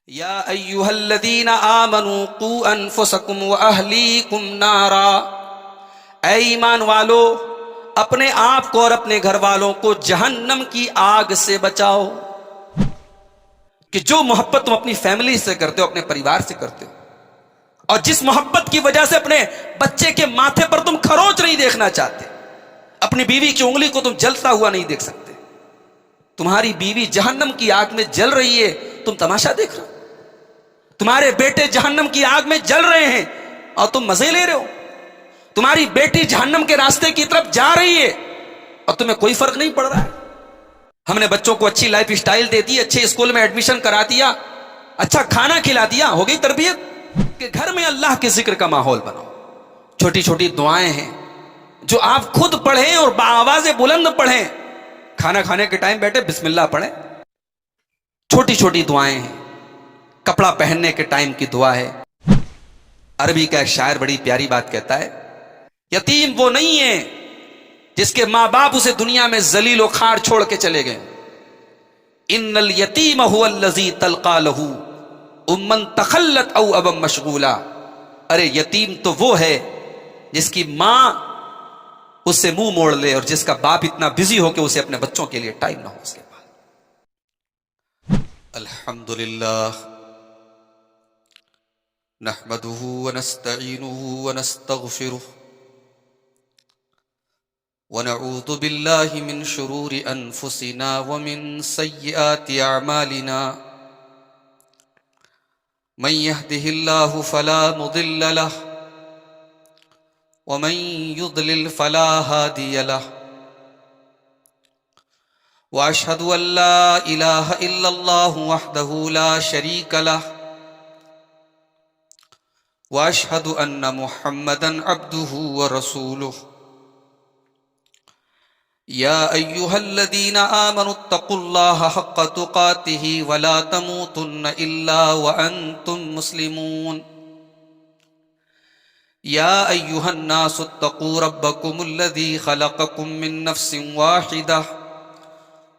یا ایھا الذین آمنوا قوا انفسکم واہلیکم نارا، اے ایمان والو اپنے آپ کو اور اپنے گھر والوں کو جہنم کی آگ سے بچاؤ۔ کہ جو محبت تم اپنی فیملی سے کرتے ہو، اپنے پریوار سے کرتے ہو، اور جس محبت کی وجہ سے اپنے بچے کے ماتھے پر تم کھروچ نہیں دیکھنا چاہتے، اپنی بیوی کی انگلی کو تم جلتا ہوا نہیں دیکھ سکتے، تمہاری بیوی جہنم کی آگ میں جل رہی ہے، تم تماشا دیکھ رہے ہو، تمہارے بیٹے جہنم کی آگ میں جل رہے ہیں اور تم مزے لے رہے ہو، تمہاری بیٹی جہنم کے راستے کی طرف جا رہی ہے اور تمہیں کوئی فرق نہیں پڑ رہا ہے۔ ہم نے بچوں کو اچھی لائف سٹائل دے دی، اچھے اسکول میں ایڈمیشن کرا دیا، اچھا کھانا کھلا دیا، ہو گئی تربیت۔ کہ گھر میں اللہ کے ذکر کا ماحول بناؤ، چھوٹی چھوٹی دعائیں ہیں جو آپ خود پڑھیں اور بآواز بلند پڑھیں، کھانا کھانے کے ٹائم بیٹھے بسم اللہ پڑھیں، چھوٹی چھوٹی دعائیں ہیں، کپڑا پہننے کے ٹائم کی دعا ہے۔ عربی کا ایک شاعر بڑی پیاری بات کہتا ہے، یتیم وہ نہیں ہے جس کے ماں باپ اسے دنیا میں ذلیل و خوار چھوڑ کے چلے گئے، ان الیتیم هو الذی تلقى له امن تخلت او ابا مشغولا، ارے یتیم تو وہ ہے جس کی ماں اس سے منہ موڑ لے اور جس کا باپ اتنا بزی ہو کہ اسے اپنے بچوں کے لیے ٹائم نہ ہو اس کے پاس۔ الحمدللہ نحمده ونستعینه ونستغفره ونعوذ باللہ من شرور انفسنا ومن سیئات اعمالنا، من يهده الله فلا مضل له ومن يضلل فلا هادي له، واشهد ان لا اله الا الله وحده لا شريك له، واشهد ان محمدا عبده ورسوله، يا ايها الذين آمنوا اتقوا الله حق تقاته ولا تموتن الا وانتم مسلمون، يا ايها الناس اتقوا ربكم الذي خلقكم من نفس واحدة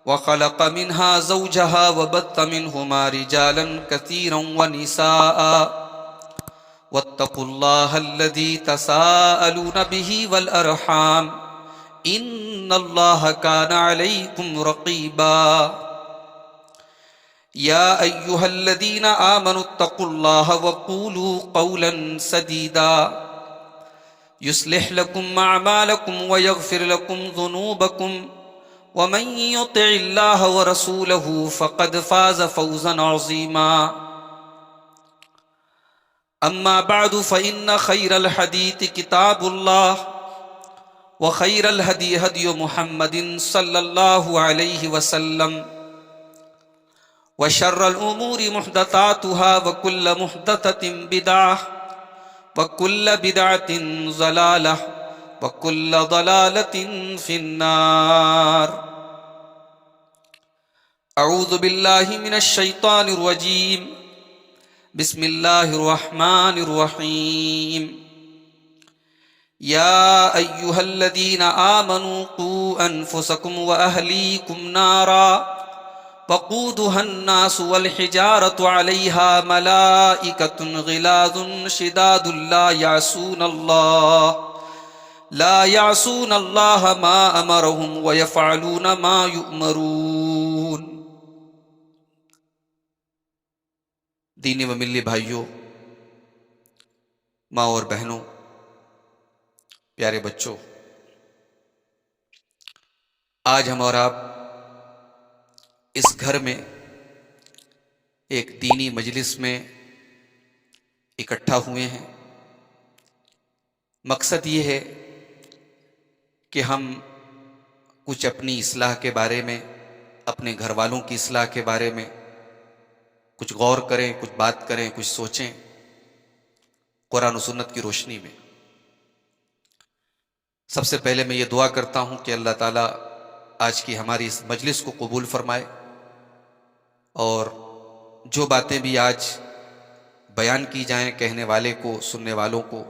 وخلق منها زوجها وبث منهما رجالا كثيرا ونساء، واتقوا الله الذي تساءلون به والأرحام ان الله كان عليكم رقيبا، يا ايها الذين آمنوا اتقوا الله وقولوا قولا سديدا يصلح لكم اعمالكم ويغفر لكم ذنوبكم، ومن يطع الله ورسوله فقد فاز فوزا عظيما، اما بعد فان خير الحديث كتاب الله، وخير الهدي هدي محمد صلى الله عليه وسلم، وشر الامور محدثاتها وكل محدثة بدعة وكل بدعة ضلالة وكل ضلالة في النار۔ اعوذ باللہ من الشیطان الرجیم، بسم اللہ الرحمن الرحیم، یا ایھا الذین آمنوا قوا انفسکم واہلیکم نارا وقودها الناس والحجارة عليها ملائكة غلاظ شداد لا يعصون الله ما أمرهم ويفعلون ما يؤمرون۔ دینی و ملی بھائیوں، ماں اور بہنوں، پیارے بچوں، آج ہم اور آپ اس گھر میں ایک دینی مجلس میں اکٹھا ہوئے ہیں۔ مقصد یہ ہے کہ ہم کچھ اپنی اصلاح کے بارے میں، اپنے گھر والوں کی اصلاح کے بارے میں کچھ غور کریں، کچھ بات کریں، کچھ سوچیں قرآن و سنت کی روشنی میں۔ سب سے پہلے میں یہ دعا کرتا ہوں کہ اللہ تعالیٰ آج کی ہماری اس مجلس کو قبول فرمائے، اور جو باتیں بھی آج بیان کی جائیں، کہنے والے کو، سننے والوں کو،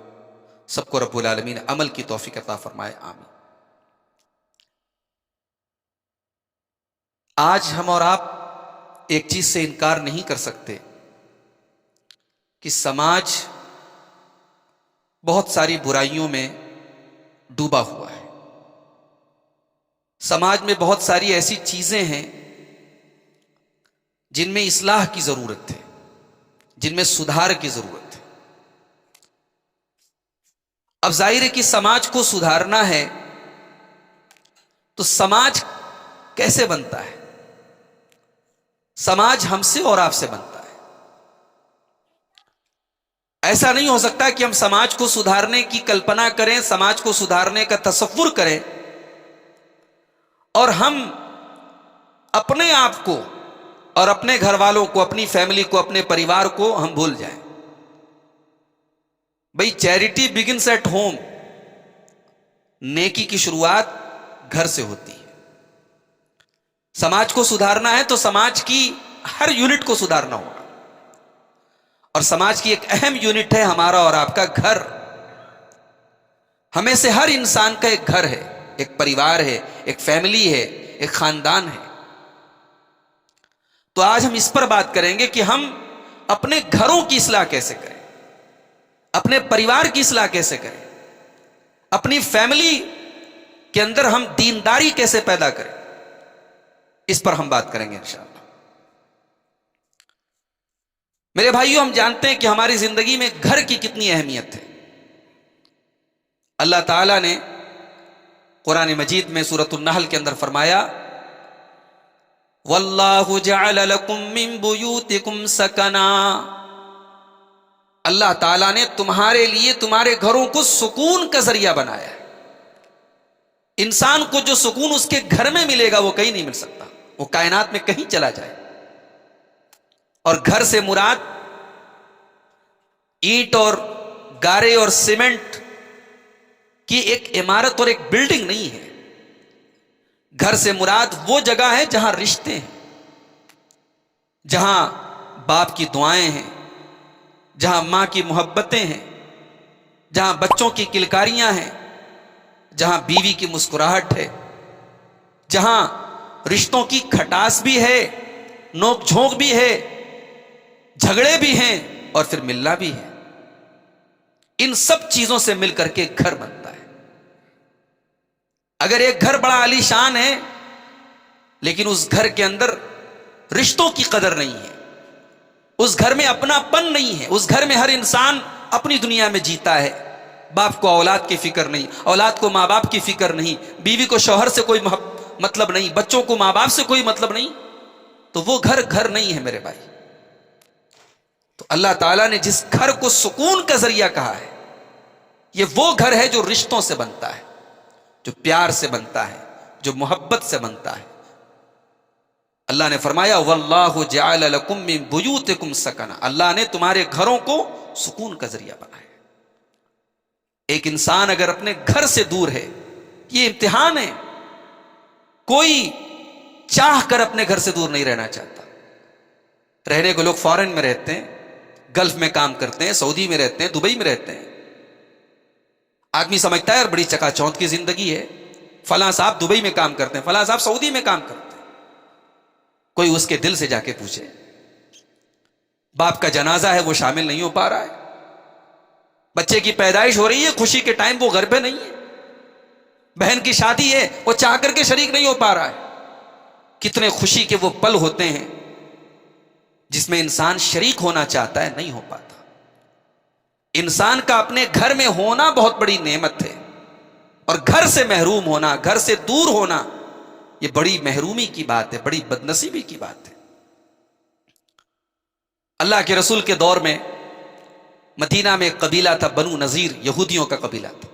سب کو رب العالمین عمل کی توفیق عطا فرمائے، آمین۔ آج ہم اور آپ ایک چیز سے انکار نہیں کر سکتے کہ سماج بہت ساری برائیوں میں ڈوبا ہوا ہے. سماج میں بہت ساری ایسی چیزیں ہیں جن میں اصلاح کی ضرورت ہے، جن میں سدھار کی ضرورت ہے. اب ظاہر ہے کہ سماج کو سدھارنا ہے تو سماج کیسے بنتا ہے؟ سماج ہم سے اور آپ سے بنتا ہے. ایسا نہیں ہو سکتا کہ ہم سماج کو سدھارنے کی کلپنا کریں، سماج کو سدھارنے کا تصور کریں اور ہم اپنے آپ کو اور اپنے گھر والوں کو، اپنی فیملی کو، اپنے پریوار کو ہم بھول جائیں. بھئی چیریٹی بگنس ایٹ ہوم. نیکی کی شروعات گھر سے ہوتی ہے. سماج کو سدھارنا ہے تو سماج کی ہر یونٹ کو سدھارنا ہوگا، اور سماج کی ایک اہم یونٹ ہے ہمارا اور آپ کا گھر. ہمیں سے ہر انسان کا ایک گھر ہے، ایک پریوار ہے، ایک فیملی ہے، ایک خاندان ہے. تو آج ہم اس پر بات کریں گے کہ ہم اپنے گھروں کی اصلاح کیسے کریں، اپنے پریوار کی اصلاح کیسے کریں، اپنی فیملی کے اندر ہم دینداری کیسے پیدا کریں. اس پر ہم بات کریں گے انشاءاللہ. میرے بھائیوں، ہم جانتے ہیں کہ ہماری زندگی میں گھر کی کتنی اہمیت ہے. اللہ تعالیٰ نے قرآن مجید میں سورۃ النحل کے اندر فرمایا وَاللَّهُ جَعَلَ لَكُم مِّن بُيُوتِكُمْ سَكَنًا. اللہ تعالیٰ نے تمہارے لیے تمہارے گھروں کو سکون کا ذریعہ بنایا ہے. انسان کو جو سکون اس کے گھر میں ملے گا وہ کہیں نہیں مل سکتا، وہ کائنات میں کہیں چلا جائے. اور گھر سے مراد اینٹ اور گارے اور سیمنٹ کی ایک عمارت اور ایک بلڈنگ نہیں ہے. گھر سے مراد وہ جگہ ہے جہاں رشتے ہیں، جہاں باپ کی دعائیں ہیں، جہاں ماں کی محبتیں ہیں، جہاں بچوں کی کلکاریاں ہیں، جہاں بیوی کی مسکراہٹ ہے، جہاں رشتوں کی کھٹاس بھی ہے، نوک جھونک بھی ہے، جھگڑے بھی ہیں اور پھر ملنا بھی ہے. ان سب چیزوں سے مل کر کے گھر بنتا ہے. اگر ایک گھر بڑا عالی شان ہے لیکن اس گھر کے اندر رشتوں کی قدر نہیں ہے، اس گھر میں اپنا پن نہیں ہے، اس گھر میں ہر انسان اپنی دنیا میں جیتا ہے، باپ کو اولاد کی فکر نہیں، اولاد کو ماں باپ کی فکر نہیں، بیوی کو شوہر سے کوئی مطلب نہیں، بچوں کو ماں باپ سے کوئی مطلب نہیں، تو وہ گھر گھر نہیں ہے میرے بھائی. تو اللہ تعالیٰ نے جس گھر کو سکون کا ذریعہ کہا ہے، یہ وہ گھر ہے جو رشتوں سے بنتا ہے، جو پیار سے بنتا ہے، جو محبت سے بنتا ہے. اللہ نے فرمایا واللہ جعل لکم من بیوتکم سکنا. اللہ نے تمہارے گھروں کو سکون کا ذریعہ بنایا. ایک انسان اگر اپنے گھر سے دور ہے، یہ امتحان ہے. کوئی چاہ کر اپنے گھر سے دور نہیں رہنا چاہتا. رہنے کو لوگ فارن میں رہتے ہیں، گلف میں کام کرتے ہیں، سعودی میں رہتے ہیں، دبئی میں رہتے ہیں. آدمی سمجھتا ہے اور بڑی چکا چوند کی زندگی ہے، فلاں صاحب دبئی میں کام کرتے ہیں، فلاں صاحب سعودی میں کام کرتے ہیں. کوئی اس کے دل سے جا کے پوچھے، باپ کا جنازہ ہے وہ شامل نہیں ہو پا رہا ہے، بچے کی پیدائش ہو رہی ہے خوشی کے ٹائم وہ گھر پہ نہیں ہے، بہن کی شادی ہے وہ چاہ کر کے شریک نہیں ہو پا رہا ہے. کتنے خوشی کے وہ پل ہوتے ہیں جس میں انسان شریک ہونا چاہتا ہے، نہیں ہو پاتا. انسان کا اپنے گھر میں ہونا بہت بڑی نعمت ہے، اور گھر سے محروم ہونا، گھر سے دور ہونا، یہ بڑی محرومی کی بات ہے، بڑی بدنصیبی کی بات ہے. اللہ کے رسول کے دور میں مدینہ میں ایک قبیلہ تھا، بنو نذیر، یہودیوں کا قبیلہ تھا.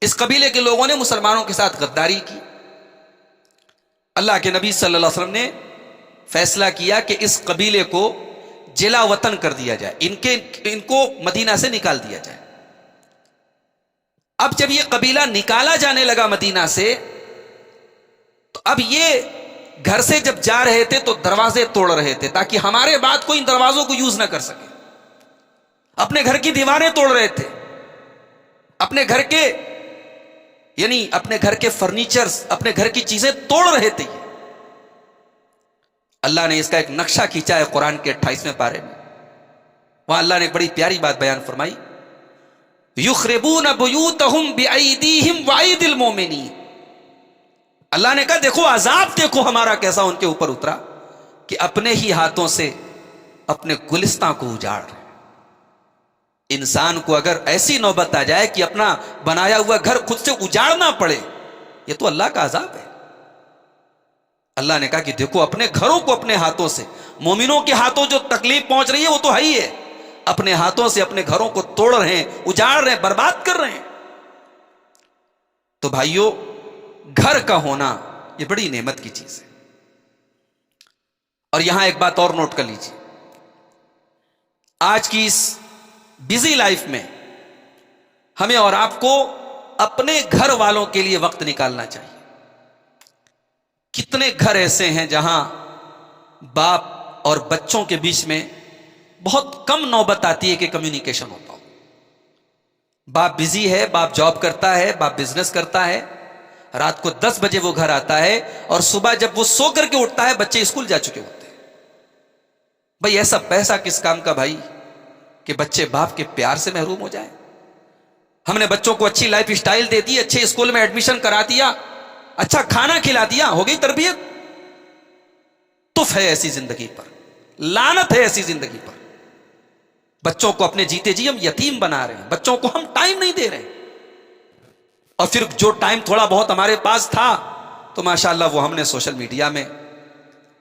اس قبیلے کے لوگوں نے مسلمانوں کے ساتھ غداری کی. اللہ کے نبی صلی اللہ علیہ وسلم نے فیصلہ کیا کہ اس قبیلے کو جلا وطن کر دیا جائے، ان کو مدینہ سے نکال دیا جائے. اب جب یہ قبیلہ نکالا جانے لگا مدینہ سے، تو اب یہ گھر سے جب جا رہے تھے تو دروازے توڑ رہے تھے تاکہ ہمارے بعد کوئی ان دروازوں کو یوز نہ کر سکے. اپنے گھر کی دیواریں توڑ رہے تھے، اپنے گھر کے یعنی اپنے گھر کے فرنیچرز، اپنے گھر کی چیزیں توڑ رہے تھے. اللہ نے اس کا ایک نقشہ کھینچا ہے قرآن کے 28ویں پارے میں. وہاں اللہ نے ایک بڑی پیاری بات بیان فرمائی، یخربون بیوتہم بایدیہم وایدی المؤمنین. اللہ نے کہا دیکھو عذاب دیکھو ہمارا کیسا ان کے اوپر اترا کہ اپنے ہی ہاتھوں سے اپنے گلستان کو اجاڑ رہے. انسان کو اگر ایسی نوبت آ جائے کہ اپنا بنایا ہوا گھر خود سے اجاڑنا پڑے، یہ تو اللہ کا عذاب ہے. اللہ نے کہا کہ دیکھو اپنے گھروں کو اپنے ہاتھوں سے، مومنوں کے ہاتھوں جو تکلیف پہنچ رہی ہے وہ تو ہے ہی ہے، اپنے ہاتھوں سے اپنے گھروں کو توڑ رہے ہیں، اجاڑ رہے ہیں، برباد کر رہے ہیں. تو بھائیوں، گھر کا ہونا یہ بڑی نعمت کی چیز ہے. اور یہاں ایک بات اور نوٹ کر لیجیے، آج کی اس بزی لائف میں ہمیں اور آپ کو اپنے گھر والوں کے لیے وقت نکالنا چاہیے. کتنے گھر ایسے ہیں جہاں باپ اور بچوں کے بیچ میں بہت کم نوبت آتی ہے کہ کمیونیکیشن ہوتا ہو. باپ بزی ہے، باپ جاب کرتا ہے، باپ بزنس کرتا ہے، رات کو 10 بجے وہ گھر آتا ہے اور صبح جب وہ سو کر کے اٹھتا ہے بچے اسکول جا چکے ہوتے ہیں. بھائی ایسا پیسہ کس کام کا بھائی کہ بچے باپ کے پیار سے محروم ہو جائیں. ہم نے بچوں کو اچھی لائف سٹائل دے دی، اچھے اسکول میں ایڈمیشن کرا دیا، اچھا کھانا کھلا دیا، ہو گئی تربیت. تف ہے ایسی زندگی پر، لعنت ہے ایسی زندگی پر. بچوں کو اپنے جیتے جی ہم یتیم بنا رہے ہیں، بچوں کو ہم ٹائم نہیں دے رہے. اور پھر جو ٹائم تھوڑا بہت ہمارے پاس تھا تو ماشاءاللہ وہ ہم نے سوشل میڈیا میں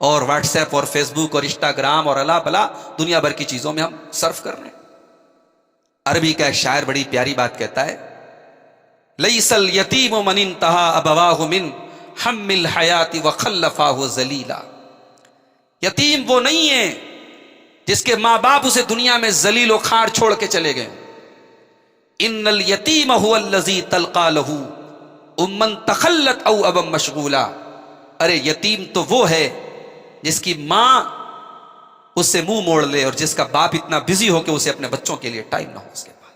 اور واٹس ایپ اور فیس بک اور انسٹاگرام اور اللہ بلا دنیا بھر کی چیزوں میں ہم صرف کر رہے ہیں. عربی کا ایک شاعر بڑی پیاری بات کہتا ہے، لیس الیتیم من انتہا ابواہ من حم الحیات وخلفاہ ذلیلا. یتیم وہ نہیں ہے جس کے ماں باپ اسے دنیا میں ذلیل و خوار چھوڑ کے چلے گئے. ان الیتیم هو الذی تلقا لہ امن تخلت او ابا مشغولا. ارے یتیم تو وہ ہے جس کی ماں اس سے منہ موڑ لے اور جس کا باپ اتنا بزی ہو کہ اسے اپنے بچوں کے لیے ٹائم نہ ہو اس کے پاس.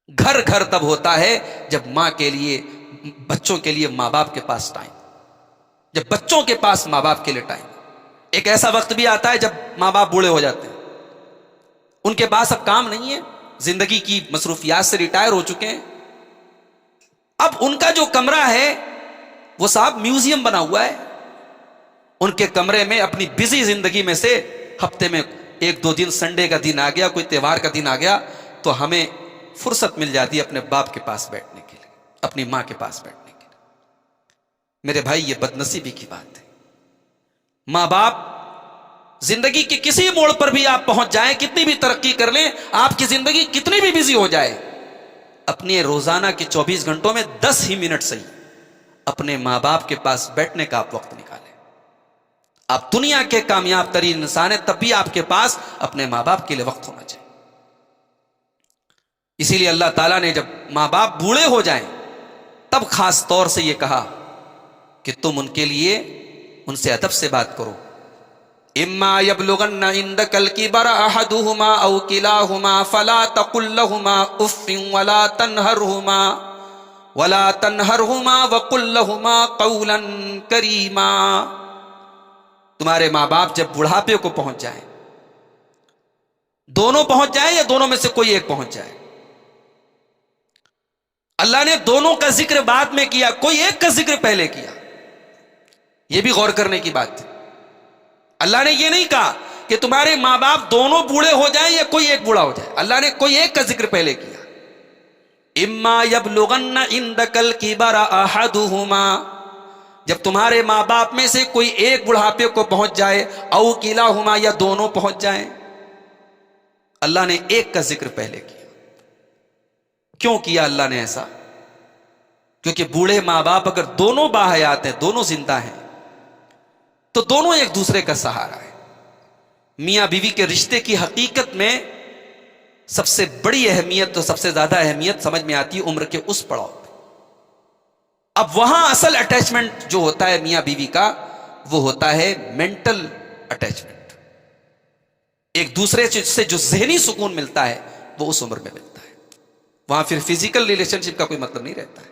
گھر گھر تب ہوتا ہے جب ماں کے لیے، بچوں کے لیے ماں باپ کے پاس ٹائم، جب بچوں کے پاس ماں باپ کے لیے ٹائم. ایک ایسا وقت بھی آتا ہے جب ماں باپ بوڑھے ہو جاتے ہیں، ان کے پاس اب کام نہیں ہے، زندگی کی مصروفیات سے ریٹائر ہو چکے ہیں. اب ان کا جو کمرہ ہے وہ صاحب میوزیم بنا ہوا ہے. ان کے کمرے میں اپنی بزی زندگی میں سے ہفتے میں 1-2 دن، سنڈے کا دن آ گیا، کوئی تہوار کا دن آ گیا تو ہمیں فرصت مل جاتی ہے اپنے باپ کے پاس بیٹھنے کے لیے، اپنی ماں کے پاس بیٹھنے کے لیے. میرے بھائی یہ بدنصیبی کی بات ہے. ماں باپ زندگی کے کسی موڑ پر بھی آپ پہنچ جائیں، کتنی بھی ترقی کر لیں، آپ کی زندگی کتنی بھی بزی ہو جائے، اپنے روزانہ کے 24 گھنٹوں میں 10 ہی منٹ صحیح اپنے ماں باپ کے پاس بیٹھنے کا آپ وقت نکالیں. آپ دنیا کے کامیاب ترین انسان ہیں، تب بھی آپ کے پاس اپنے ماں باپ کے لیے وقت ہونا چاہیے. اسی لیے اللہ تعالیٰ نے جب ماں باپ بوڑھے ہو جائیں تب خاص طور سے یہ کہا کہ تم ان کے لیے ان سے ادب سے بات کرو. اما یبلغن عندک الکبر احدہما او کلاہما فلا تقل لہما اف ولا تنہرہما وقل لہما قولا کریما. تمہارے ماں باپ جب بڑھاپے کو پہنچ جائیں، دونوں پہنچ جائیں یا دونوں میں سے کوئی ایک پہنچ جائے، اللہ نے دونوں کا ذکر بعد میں کیا، کوئی ایک کا ذکر پہلے کیا. یہ بھی غور کرنے کی بات ہے. اللہ نے یہ نہیں کہا کہ تمہارے ماں باپ دونوں بوڑھے ہو جائیں یا کوئی ایک بوڑھا ہو جائے، اللہ نے کوئی ایک کا ذکر پہلے کیا. اما یبلغن عندک الکبر احدہما، جب تمہارے ماں باپ میں سے کوئی ایک بڑھاپے کو پہنچ جائے، او کلاہما یا دونوں پہنچ جائیں. اللہ نے ایک کا ذکر پہلے کیا. کیوں کیا اللہ نے ایسا؟ کیونکہ بوڑھے ماں باپ اگر دونوں باحیات ہیں، دونوں زندہ ہیں، تو دونوں ایک دوسرے کا سہارا ہے. میاں بیوی کے رشتے کی حقیقت میں سب سے بڑی اہمیت تو سب سے زیادہ اہمیت سمجھ میں آتی ہے عمر کے اس پڑاؤ پہ. اب وہاں اصل اٹیچمنٹ جو ہوتا ہے میاں بیوی کا وہ ہوتا ہے مینٹل اٹیچمنٹ. ایک دوسرے سے جو ذہنی سکون ملتا ہے وہ اس عمر میں ملتا ہے. وہاں پھر فزیکل ریلیشن شپ کا کوئی مطلب نہیں رہتا ہے.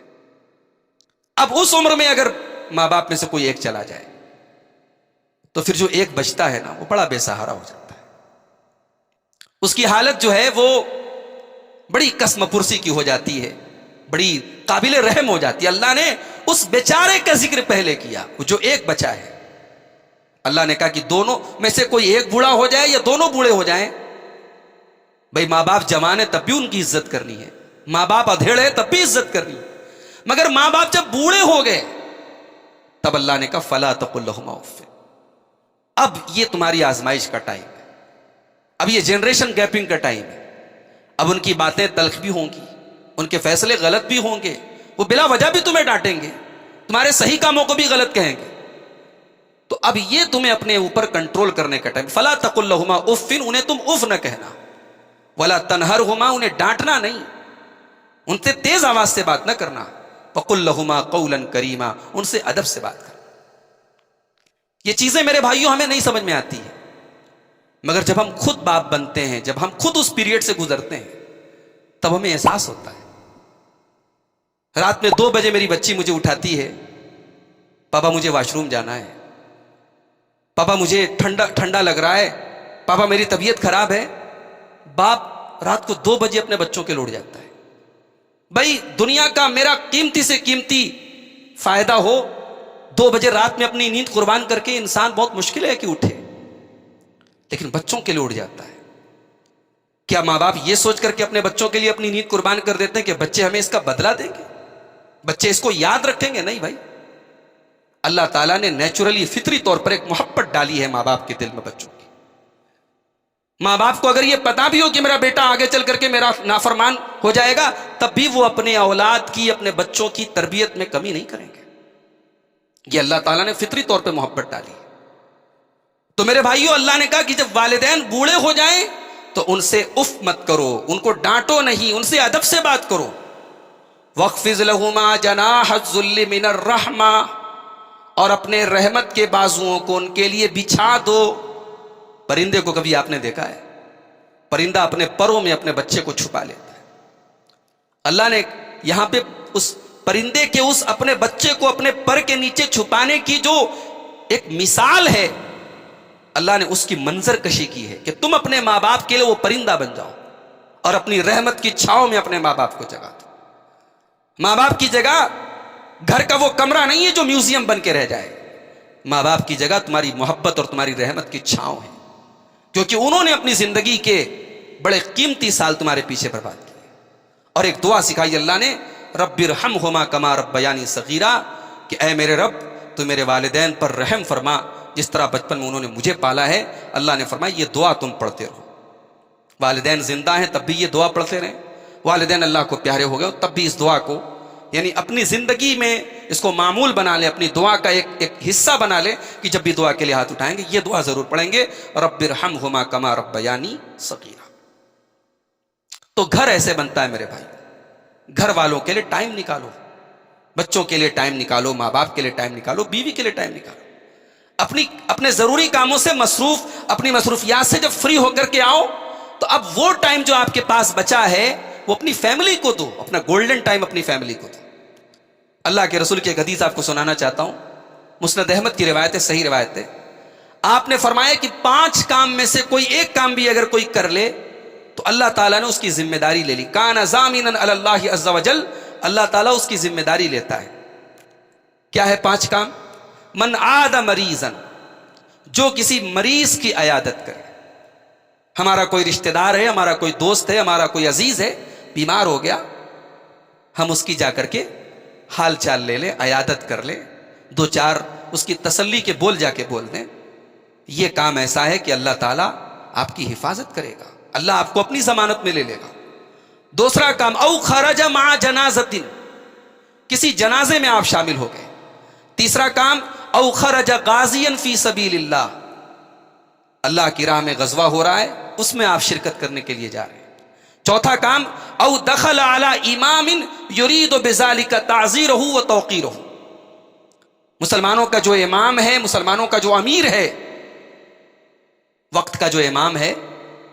اب اس عمر میں اگر ماں باپ میں سے کوئی ایک چلا جائے تو پھر جو ایک بچتا ہے نا وہ بڑا بے سہارا ہو جاتا ہے. اس کی حالت جو ہے وہ بڑی قسم پرسی کی ہو جاتی ہے، بڑی قابل رحم ہو جاتی ہے۔ اللہ نے اس بیچارے کا ذکر پہلے کیا جو ایک بچا ہے۔ اللہ نے کہا کہ دونوں میں سے کوئی ایک بوڑھا ہو جائے یا دونوں بوڑھے ہو جائیں، بھئی ماں باپ جوان ہے تب بھی ان کی عزت کرنی ہے، ماں باپ ادھیڑ ہے تب بھی عزت کرنی ہے، مگر ماں باپ جب بوڑھے ہو گئے تب اللہ نے کہا فلا تقل لهما اف۔ اب یہ تمہاری آزمائش کا ٹائم ہے، اب یہ جنریشن گیپنگ کا ٹائم ہے، اب ان کی باتیں تلخ بھی ہوں گی، ان کے فیصلے غلط بھی ہوں گے، وہ بلا وجہ بھی تمہیں ڈانٹیں گے، تمہارے صحیح کاموں کو بھی غلط کہیں گے، تو اب یہ تمہیں اپنے اوپر کنٹرول کرنے کا ٹائم۔ فلا تقل لهما اف، انہیں تم اف نہ کہنا، ولا تنہرهما، انہیں ڈانٹنا نہیں، ان سے تیز آواز سے بات نہ کرنا، وقل لهما قولا کریما، ان سے ادب سے بات کرنا۔ یہ چیزیں میرے بھائیوں ہمیں نہیں سمجھ میں آتی ہیں، مگر جب ہم خود باپ بنتے ہیں، جب ہم خود اس پیریڈ سے گزرتے ہیں، تب ہمیں احساس ہوتا ہے۔ رات میں 2 بجے میری بچی مجھے اٹھاتی ہے، پاپا مجھے واش روم جانا ہے، پاپا مجھے ٹھنڈا لگ رہا ہے، پاپا میری طبیعت خراب ہے۔ باپ رات کو 2 بجے اپنے بچوں کے لوٹ جاتا ہے۔ بھائی دنیا کا میرا قیمتی سے قیمتی فائدہ ہو، 2 بجے رات میں اپنی نیند قربان کر کے انسان بہت مشکل ہے کہ اٹھے، لیکن بچوں کے لیے اٹھ جاتا ہے۔ کیا ماں باپ یہ سوچ کر کے اپنے بچوں کے لیے اپنی نیند قربان کر دیتے ہیں کہ بچے ہمیں اس کا بدلہ دیں گے، بچے اس کو یاد رکھیں گے؟ نہیں بھائی، اللہ تعالیٰ نے نیچرلی فطری طور پر ایک محبت ڈالی ہے ماں باپ کے دل میں بچوں کی۔ ماں باپ کو اگر یہ پتا بھی ہو کہ میرا بیٹا آگے چل کر کے میرا نافرمان ہو جائے گا، تب بھی وہ اپنے اولاد کی، اپنے بچوں کی تربیت میں کمی نہیں کریں گے۔ یہ اللہ تعالیٰ نے فطری طور پہ محبت ڈالی۔ تو میرے بھائیوں، اللہ نے کہا کہ جب والدین بوڑھے ہو جائیں تو ان سے اف مت کرو، ان کو ڈانٹو نہیں، ان سے ادب سے بات کرو۔ وَاخْفِضْ لَهُمَا جَنَاحَ الذُّلِّ مِنَ الرَّحْمَةِ، اور اپنے رحمت کے بازوؤں کو ان کے لیے بچھا دو۔ پرندے کو کبھی آپ نے دیکھا ہے؟ پرندہ اپنے پروں میں اپنے بچے کو چھپا لیتا ہے۔ اللہ نے یہاں پہ اس پرندے کے اس اپنے بچے کو اپنے پر کے نیچے چھپانے کی جو ایک مثال ہے، اللہ نے اس کی منظر کشی کی ہے کہ تم اپنے ماں باپ کے لیے وہ پرندہ بن جاؤ اور اپنی رحمت کی چھاؤں میں اپنے ماں باپ کو جگا دو۔ ماں باپ کی جگہ گھر کا وہ کمرہ نہیں ہے جو میوزیم بن کے رہ جائے، ماں باپ کی جگہ تمہاری محبت اور تمہاری رحمت کی چھاؤں ہے، کیونکہ انہوں نے اپنی زندگی کے بڑے قیمتی سال تمہارے پیچھے برباد کیے۔ اور ایک دعا سکھائی اللہ نے، رب ارحمہما کما ربیانی صغیرا، کہ اے میرے رب تو میرے والدین پر رحم فرما جس طرح بچپن میں انہوں نے مجھے پالا ہے۔ اللہ نے فرمایا یہ دعا تم پڑھتے رہو، والدین زندہ ہیں تب بھی یہ دعا پڑھتے رہیں، والدین اللہ کو پیارے ہو گئے تب بھی اس دعا کو، یعنی اپنی زندگی میں اس کو معمول بنا لے، اپنی دعا کا ایک حصہ بنا لے کہ جب بھی دعا کے لیے ہاتھ اٹھائیں گے یہ دعا ضرور پڑھیں گے، رب ارحمہما کما ربیانی صغیرا۔ تو گھر ایسے بنتا ہے میرے بھائی، گھر والوں کے لیے ٹائم نکالو، بچوں کے لیے ٹائم نکالو، ماں باپ کے لیے ٹائم نکالو، بیوی کے لیے ٹائم نکالو، اپنے ضروری کاموں سے اپنی مصروفیات سے جب فری ہو کر کے آؤ تو اب وہ ٹائم جو آپ کے پاس بچا ہے وہ اپنی فیملی کو دو، اپنا گولڈن ٹائم اپنی فیملی کو دو۔ اللہ کے رسول کی ایک حدیث آپ کو سنانا چاہتا ہوں، مسند احمد کی روایت ہے، صحیح روایت ہے۔ آپ نے فرمایا کہ 5 کام میں سے کوئی ایک کام بھی اگر کوئی کر لے تو اللہ تعالیٰ نے اس کی ذمہ داری لے لی، کان ضامنا علی اللہ عز وجل، اللہ تعالیٰ اس کی ذمہ داری لیتا ہے۔ کیا ہے 5 کام؟ من عاد مریضا، جو کسی مریض کی عیادت کرے، ہمارا کوئی رشتہ دار ہے، ہمارا کوئی دوست ہے، ہمارا کوئی عزیز ہے، بیمار ہو گیا، ہم اس کی جا کر کے حال چال لے لیں، عیادت کر لیں، 2-4 اس کی تسلی کے بول جا کے بول دیں، یہ کام ایسا ہے کہ اللہ تعالیٰ آپ کی حفاظت کرے گا، اللہ آپ کو اپنی ضمانت میں لے لے گا۔ دوسرا کام، او خرج مع جنازۃ، کسی جنازے میں آپ شامل ہو گئے۔ تیسرا کام، او خرج غازیا فی سبیل اللہ، اللہ کی راہ میں غزوہ ہو رہا ہے اس میں آپ شرکت کرنے کے لیے جا رہے ہیں۔ چوتھا کام، او دخل علی امام یرید بذلک تعزیرہ و توقیرہ، مسلمانوں کا جو امام ہے، مسلمانوں کا جو امیر ہے، وقت کا جو امام ہے،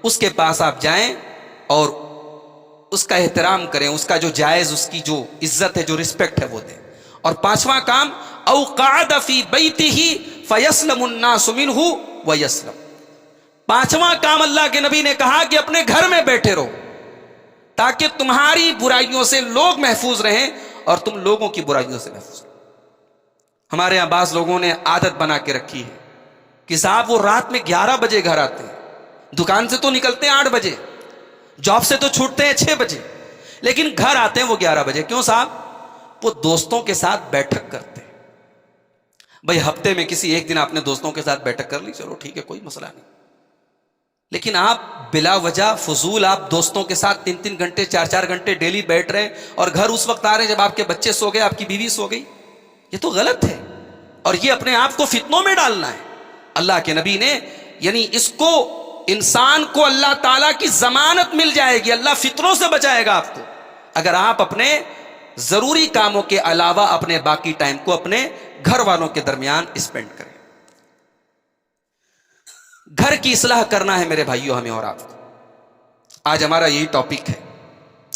اس کے پاس آپ جائیں اور اس کا احترام کریں، اس کا جو جائز، اس کی جو عزت ہے، جو رسپیکٹ ہے وہ دیں۔ اور 5واں کام، او قعد فی بیتہ فیسلم الناس منہ ویسلم، 5واں کام اللہ کے نبی نے کہا کہ اپنے گھر میں بیٹھے رہو تاکہ تمہاری برائیوں سے لوگ محفوظ رہیں اور تم لوگوں کی برائیوں سے محفوظ رہیں. ہمارے یہاں بعض لوگوں نے عادت بنا کے رکھی ہے کہ صاحب وہ رات میں 11 بجے گھر آتے ہیں, دکان سے تو نکلتے ہیں 8 بجے, جاب سے تو چھوٹتے ہیں 6 بجے, لیکن گھر آتے ہیں وہ 11 بجے. کیوں صاحب؟ وہ دوستوں کے ساتھ بیٹھک کرتے ہیں. بھائی ہفتے میں کسی ایک دن آپ نے دوستوں کے ساتھ بیٹھک کر لی, چلو ٹھیک ہے, کوئی مسئلہ نہیں. لیکن آپ بلا وجہ فضول آپ دوستوں کے ساتھ 3 گھنٹے 4 گھنٹے ڈیلی بیٹھ رہے ہیں اور گھر اس وقت آ رہے ہیں جب آپ کے بچے سو گئے, آپ کی بیوی سو گئی. یہ تو غلط ہے اور یہ اپنے آپ کو فتنوں میں ڈالنا ہے. اللہ کے نبی نے یعنی اس کو انسان کو اللہ تعالیٰ کی ضمانت مل جائے گی, اللہ فتنوں سے بچائے گا آپ کو اگر آپ اپنے ضروری کاموں کے علاوہ اپنے باقی ٹائم کو اپنے گھر والوں کے درمیان اسپینڈ کریں. گھر کی اصلاح کرنا ہے میرے بھائیوں ہمیں اور آپ کو. آج ہمارا یہی ٹاپک ہے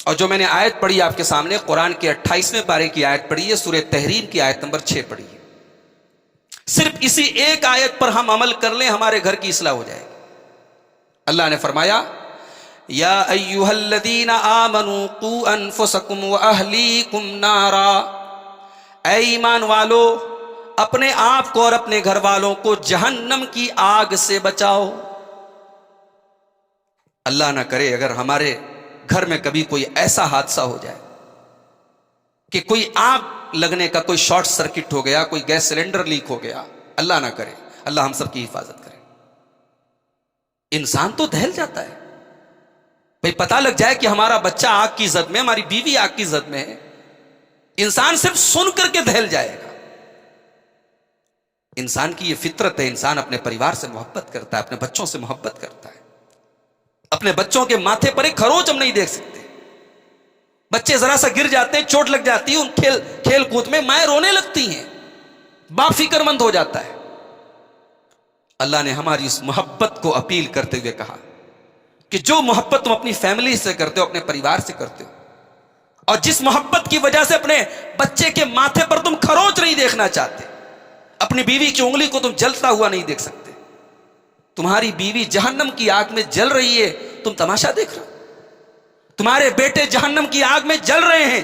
اور جو میں نے آیت پڑھی آپ کے سامنے قرآن کے 28ویں پارے کی آیت پڑھی ہے, سورہ تحریم کی آیت نمبر 6 پڑھی ہے. صرف اسی ایک آیت پر ہم عمل کر لیں ہمارے گھر کی اصلاح ہو جائے گی. اللہ نے فرمایا یا ایھا الذین آمنوا قوا انفسکم واہلیکم نارا, اے ایمان والو اپنے آپ کو اور اپنے گھر والوں کو جہنم کی آگ سے بچاؤ. اللہ نہ کرے اگر ہمارے گھر میں کبھی کوئی ایسا حادثہ ہو جائے کہ کوئی آگ لگنے کا کوئی شارٹ سرکٹ ہو گیا, کوئی گیس سلنڈر لیک ہو گیا, اللہ نہ کرے, اللہ ہم سب کی حفاظت کرے. انسان تو دہل جاتا ہے بھئی پتہ لگ جائے کہ ہمارا بچہ آگ کی زد میں, ہماری بیوی آگ کی زد میں ہے, انسان صرف سن کر کے دہل جائے گا. انسان کی یہ فطرت ہے, انسان اپنے پریوار سے محبت کرتا ہے, اپنے بچوں سے محبت کرتا ہے. اپنے بچوں کے ماتھے پر ایک خروچ ہم نہیں دیکھ سکتے. بچے ذرا سا گر جاتے ہیں, چوٹ لگ جاتی ہے, ان کھیل کود میں مائیں رونے لگتی ہیں, باپ فکر مند ہو جاتا ہے. اللہ نے ہماری اس محبت کو اپیل کرتے ہوئے کہا کہ جو محبت تم اپنی فیملی سے کرتے ہو, اپنے پریوار سے کرتے ہو, اور جس محبت کی وجہ سے اپنے بچے کے ماتھے پر تم خروچ نہیں دیکھنا چاہتے, اپنی بیوی کی انگلی کو تم جلتا ہوا نہیں دیکھ سکتے, تمہاری بیوی جہنم کی آگ میں جل رہی ہے, تم تماشا دیکھ رہے ہو, تمہارے بیٹے جہنم کی آگ میں جل رہے ہیں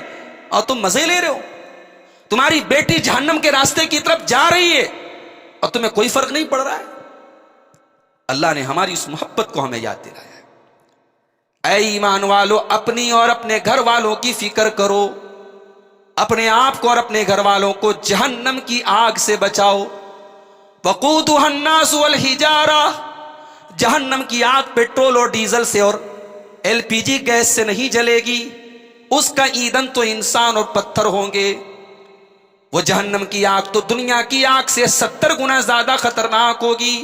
اور تم مزے لے رہے ہو, تمہاری بیٹی جہنم کے راستے کی طرف جا رہی ہے اور تمہیں کوئی فرق نہیں پڑ رہا ہے. اللہ نے ہماری اس محبت کو ہمیں یاد دلایا ہے. اے ایمان والو اپنی اور اپنے گھر والوں کی فکر کرو, اپنے آپ کو اور اپنے گھر والوں کو جہنم کی آگ سے بچاؤ. وقودها الناس والحجارہ, جہنم کی آگ پیٹرول اور ڈیزل سے اور LPG گیس سے نہیں جلے گی, اس کا ایندھن تو انسان اور پتھر ہوں گے. وہ جہنم کی آگ تو دنیا کی آگ سے 70 گنا زیادہ خطرناک ہوگی.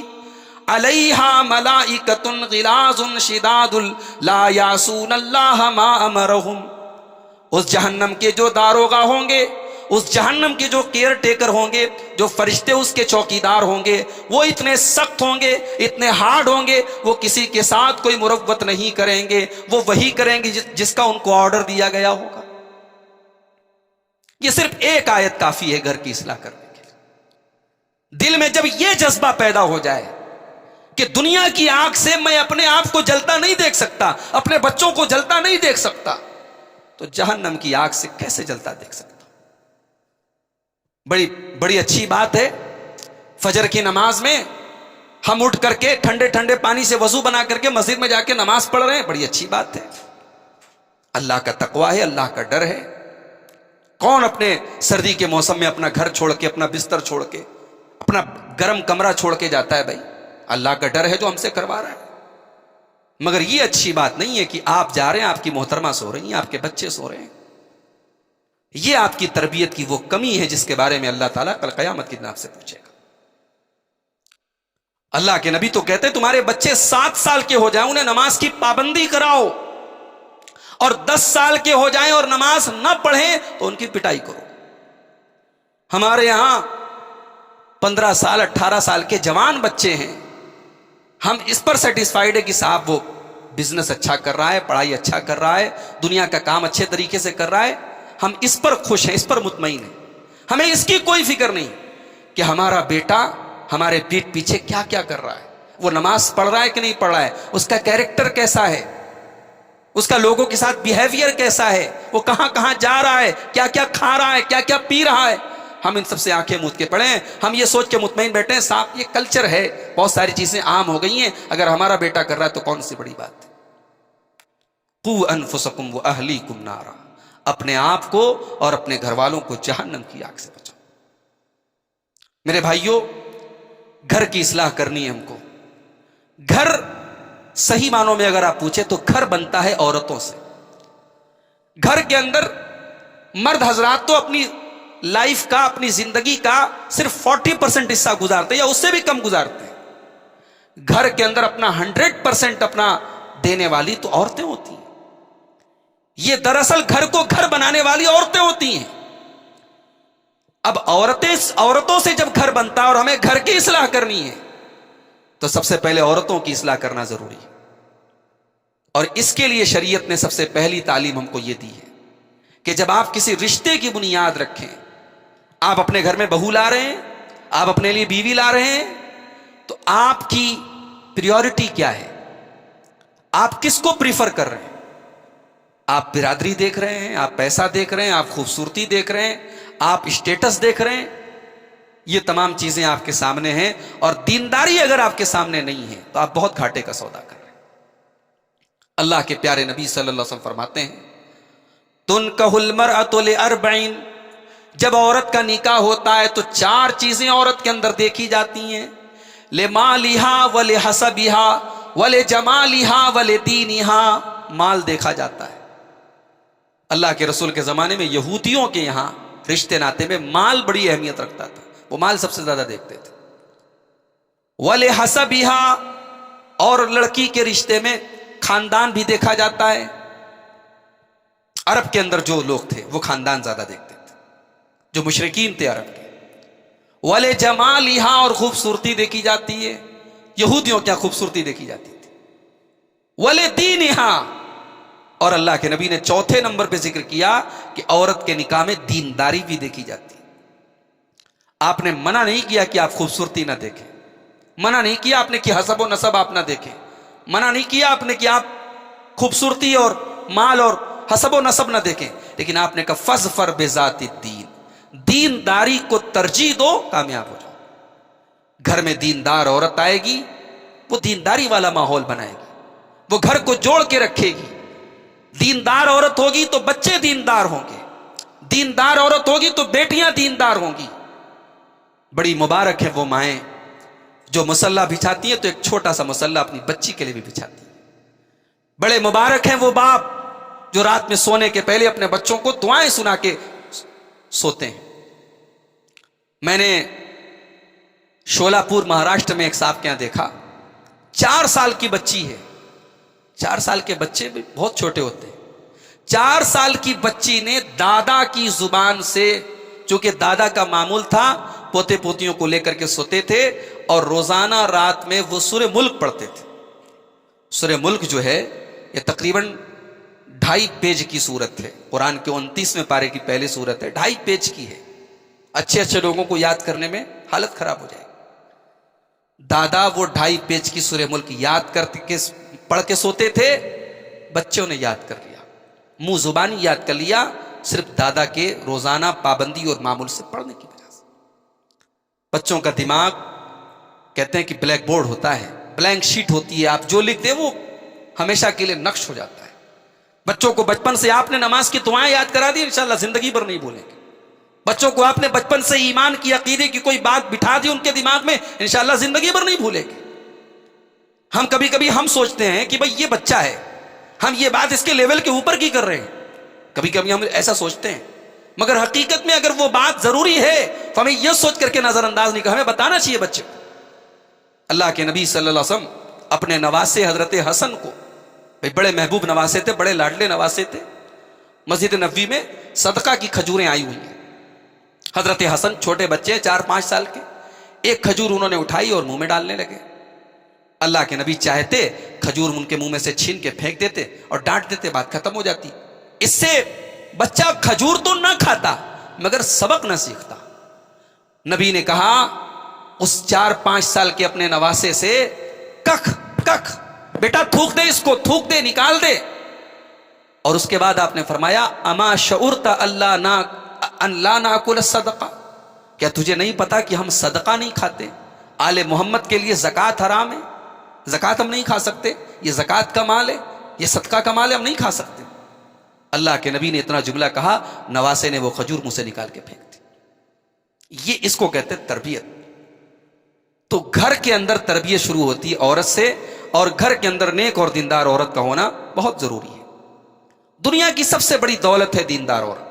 علیہا ملائکۃ غلاظ شداد لا یعصون اللہ ما امرہم, اس جہنم کے جو داروغہ ہوں گے, اس جہنم کے جو کیئر ٹیکر ہوں گے, جو فرشتے اس کے چوکیدار ہوں گے, وہ اتنے سخت ہوں گے, اتنے ہارڈ ہوں گے, وہ کسی کے ساتھ کوئی مروت نہیں کریں گے, وہ وہی کریں گے جس کا ان کو آرڈر دیا گیا ہوگا. یہ صرف ایک آیت کافی ہے گھر کی اصلاح کرنے کے لیے. دل میں جب یہ جذبہ پیدا ہو جائے کہ دنیا کی آگ سے میں اپنے آپ کو جلتا نہیں دیکھ سکتا, اپنے بچوں کو جلتا نہیں دیکھ سکتا, تو جہنم کی آگ سے کیسے جلتا دیکھ سکتا. بڑی اچھی بات ہے فجر کی نماز میں ہم اٹھ کر کے ٹھنڈے ٹھنڈے پانی سے وضو بنا کر کے مسجد میں جا کے نماز پڑھ رہے ہیں, بڑی اچھی بات ہے. اللہ کا تقویٰ ہے, اللہ کا ڈر ہے. کون اپنے سردی کے موسم میں اپنا گھر چھوڑ کے, اپنا بستر چھوڑ کے, اپنا گرم کمرہ چھوڑ کے جاتا ہے؟ بھائی اللہ کا ڈر ہے جو ہم سے کروا رہا ہے. مگر یہ اچھی بات نہیں ہے کہ آپ جا رہے ہیں, آپ کی محترمہ سو رہی ہیں, آپ کے بچے سو رہے ہیں. یہ آپ کی تربیت کی وہ کمی ہے جس کے بارے میں اللہ تعالیٰ کل قیامت کے دن آپ سے پوچھے گا. اللہ کے نبی تو کہتے ہیں تمہارے بچے 7 سال کے ہو جائیں انہیں نماز کی پابندی کراؤ, اور 10 سال کے ہو جائیں اور نماز نہ پڑھیں تو ان کی پٹائی کرو. ہمارے یہاں 15 سال 18 سال کے جوان بچے ہیں, ہم اس پر سیٹسفائیڈ ہے کہ صاحب وہ بزنس اچھا کر رہا ہے, پڑھائی اچھا کر رہا ہے, دنیا کا کام اچھے طریقے سے کر رہا ہے, ہم اس پر خوش ہیں, اس پر مطمئن ہیں. ہمیں اس کی کوئی فکر نہیں کہ ہمارا بیٹا ہمارے پیٹ پیچھے کیا کیا کر رہا ہے, وہ نماز پڑھ رہا ہے کہ نہیں پڑھ رہا ہے، اس کا کیریکٹر کیسا ہے، اس کا لوگوں کے ساتھ بیہیویئر کیسا ہے، وہ کہاں کہاں جا رہا ہے، کیا کیا کھا رہا ہے، کیا کیا پی رہا ہے. ہم ان سب سے آنکھیں موند کے پڑھیں. ہم یہ سوچ کے مطمئن بیٹھے ہیں صاحب یہ کلچر ہے، بہت ساری چیزیں عام ہو گئی ہیں، اگر ہمارا بیٹا کر رہا ہے تو کون سی بڑی بات ہے. قوا انفسکم واہلیکم نارا، اپنے آپ کو اور اپنے گھر والوں کو جہنم کی آگ سے بچاؤ. میرے بھائیوں، گھر کی اصلاح کرنی ہے ہم کو. گھر صحیح معنوں میں اگر آپ پوچھیں تو گھر بنتا ہے عورتوں سے. گھر کے اندر مرد حضرات تو اپنی لائف کا، اپنی زندگی کا صرف 40% حصہ گزارتے ہیں یا اس سے بھی کم گزارتے ہیں. گھر کے اندر اپنا 100% اپنا دینے والی تو عورتیں ہوتی ہیں. یہ دراصل گھر کو گھر بنانے والی عورتیں ہوتی ہیں. اب عورتوں سے جب گھر بنتا ہے اور ہمیں گھر کی اصلاح کرنی ہے تو سب سے پہلے عورتوں کی اصلاح کرنا ضروری ہے. اور اس کے لیے شریعت نے سب سے پہلی تعلیم ہم کو یہ دی ہے کہ جب آپ کسی رشتے کی بنیاد رکھیں، آپ اپنے گھر میں بہو لا رہے ہیں، آپ اپنے لیے بیوی لا رہے ہیں، تو آپ کی پریورٹی کیا ہے، آپ کس کو پریفر کر رہے ہیں. آپ برادری دیکھ رہے ہیں، آپ پیسہ دیکھ رہے ہیں، آپ خوبصورتی دیکھ رہے ہیں، آپ اسٹیٹس دیکھ رہے ہیں. یہ تمام چیزیں آپ کے سامنے ہیں، اور دینداری اگر آپ کے سامنے نہیں ہے تو آپ بہت گھاٹے کا سودا کر رہے ہیں. اللہ کے پیارے نبی صلی اللہ علیہ وسلم فرماتے ہیں تنکح المرأۃ لأربعین، جب عورت کا نکاح ہوتا ہے تو 4 چیزیں عورت کے اندر دیکھی جاتی ہیں. لمالہا ولحسبہا ولجمالہا ولدینہا، مال دیکھا جاتا ہے. اللہ کے رسول کے زمانے میں یہودیوں کے یہاں رشتے ناتے میں مال بڑی اہمیت رکھتا تھا، وہ مال سب سے زیادہ دیکھتے تھے. وَلِحَسَبِهَا، اور لڑکی کے رشتے میں خاندان بھی دیکھا جاتا ہے. عرب کے اندر جو لوگ تھے وہ خاندان زیادہ دیکھتے تھے، جو مشرکین تھے عرب کے. وَلِجَمَالِهَا، اور خوبصورتی دیکھی جاتی ہے. یہودیوں کیا خوبصورتی دیکھی جاتی تھی. وَلِدِينِهَا، اور اللہ کے نبی نے 4تھے نمبر پہ ذکر کیا کہ عورت کے نکاح میں دینداری بھی دیکھی جاتی ہے. آپ نے منع نہیں کیا کہ آپ خوبصورتی نہ دیکھیں، منع نہیں کیا آپ نے کہ حسب و نسب آپ نہ دیکھیں، منع نہیں کیا آپ نے کہ آپ خوبصورتی اور مال اور حسب و نسب نہ دیکھیں، لیکن آپ نے کہا فَاظْفَرْ بِذَاتِ الدِّین، دینداری کو ترجیح دو، کامیاب ہو جاؤ. گھر میں دیندار عورت آئے گی، وہ دینداری والا ماحول بنائے گی، وہ گھر کو جوڑ کے رکھے گی. دیندار عورت ہوگی تو بچے دیندار ہوں گے، دیندار عورت ہوگی تو بیٹیاں دیندار ہوں گی. بڑی مبارک ہے وہ مائیں جو مصلح بچھاتی ہیں تو ایک چھوٹا سا مصلح اپنی بچی کے لیے بھی بچھاتی ہیں. بڑے مبارک ہیں وہ باپ جو رات میں سونے کے پہلے اپنے بچوں کو دعائیں سنا کے سوتے ہیں. میں نے شولاپور مہاراشٹر میں ایک صاحب کے یہاں دیکھا، 4 سال کی بچی ہے. 4 سال کے بچے بھی بہت چھوٹے ہوتے ہیں. 4 سال کی بچی نے دادا کی زبان سے، چونکہ دادا کا معمول تھا پوتے پوتیوں کو لے کر کے سوتے تھے، اور روزانہ رات میں وہ سورہ ملک پڑھتے تھے. سورہ ملک جو ہے یہ تقریباً 2.5 پیج کی سورت ہے، قرآن کے 29ویں پارے کی پہلی سورت ہے، 2.5 پیج کی ہے. اچھے اچھے لوگوں کو یاد کرنے میں حالت خراب ہو جائے. دادا وہ 2.5 پیج کی سورہ ملک یاد کر کے پڑھ کے سوتے تھے، بچوں نے یاد کر لیا، منہ زبانی یاد کر لیا، صرف دادا کے روزانہ پابندی اور معمول سے پڑھنے کی وجہ سے. بچوں کا دماغ کہتے ہیں کہ بلیک بورڈ ہوتا ہے، بلینک شیٹ ہوتی ہے، آپ جو لکھ دیں وہ ہمیشہ کے لیے نقش ہو جاتا ہے. بچوں کو بچپن سے آپ نے نماز کی دعائیں یاد کرا دی، انشاءاللہ زندگی بھر نہیں بھولیں گے. بچوں کو آپ نے بچپن سے ایمان کی، عقیدے کی کوئی بات بٹھا دی ان کے دماغ میں، انشاءاللہ زندگی بھر نہیں بھولیں گے. ہم کبھی کبھی ہم سوچتے ہیں کہ بھئی یہ بچہ ہے، ہم یہ بات اس کے لیول کے اوپر کی کر رہے ہیں، کبھی کبھی ہم ایسا سوچتے ہیں، مگر حقیقت میں اگر وہ بات ضروری ہے تو ہمیں یہ سوچ کر کے نظر انداز نہیں کرنا، ہمیں بتانا چاہیے بچے کو. اللہ کے نبی صلی اللہ علیہ وسلم اپنے نواسے حضرت حسن کو، بڑے محبوب نواسے تھے، بڑے لاڈلے نواسے تھے، مسجد نبوی میں صدقہ کی کھجوریں آئی ہوئی ہیں. حضرت حسن چھوٹے بچے 4-5 سال کے، ایک کھجور انہوں نے اٹھائی اور منہ میں ڈالنے لگے. اللہ کے نبی چاہتے کھجور ان کے منہ میں سے چھین کے پھینک دیتے اور ڈانٹ دیتے، بات ختم ہو جاتی. اس سے بچہ کھجور تو نہ کھاتا مگر سبق نہ سیکھتا. نبی نے کہا اس 4-5 سال کے اپنے نواسے سے کخ کخ، بیٹا تھوک دے، اس کو تھوک دے، نکال دے. اور اس کے بعد آپ نے فرمایا اما شعرت اللہ ناکل الصدقہ، کیا تجھے نہیں پتا کہ ہم صدقہ نہیں کھاتے؟ آل محمد کے لیے زکوٰۃ حرام ہے، زکوٰۃ ہم نہیں کھا سکتے، یہ زکوٰۃ کا مال ہے، یہ صدقہ کا مال ہے، ہم نہیں کھا سکتے. اللہ کے نبی نے اتنا جملہ کہا، نواسے نے وہ کھجور منہ سے نکال کے پھینک دی. یہ اس کو کہتے تربیت. تو گھر کے اندر تربیت شروع ہوتی ہے عورت سے، اور گھر کے اندر نیک اور دیندار عورت کا ہونا بہت ضروری ہے. دنیا کی سب سے بڑی دولت ہے دیندار عورت.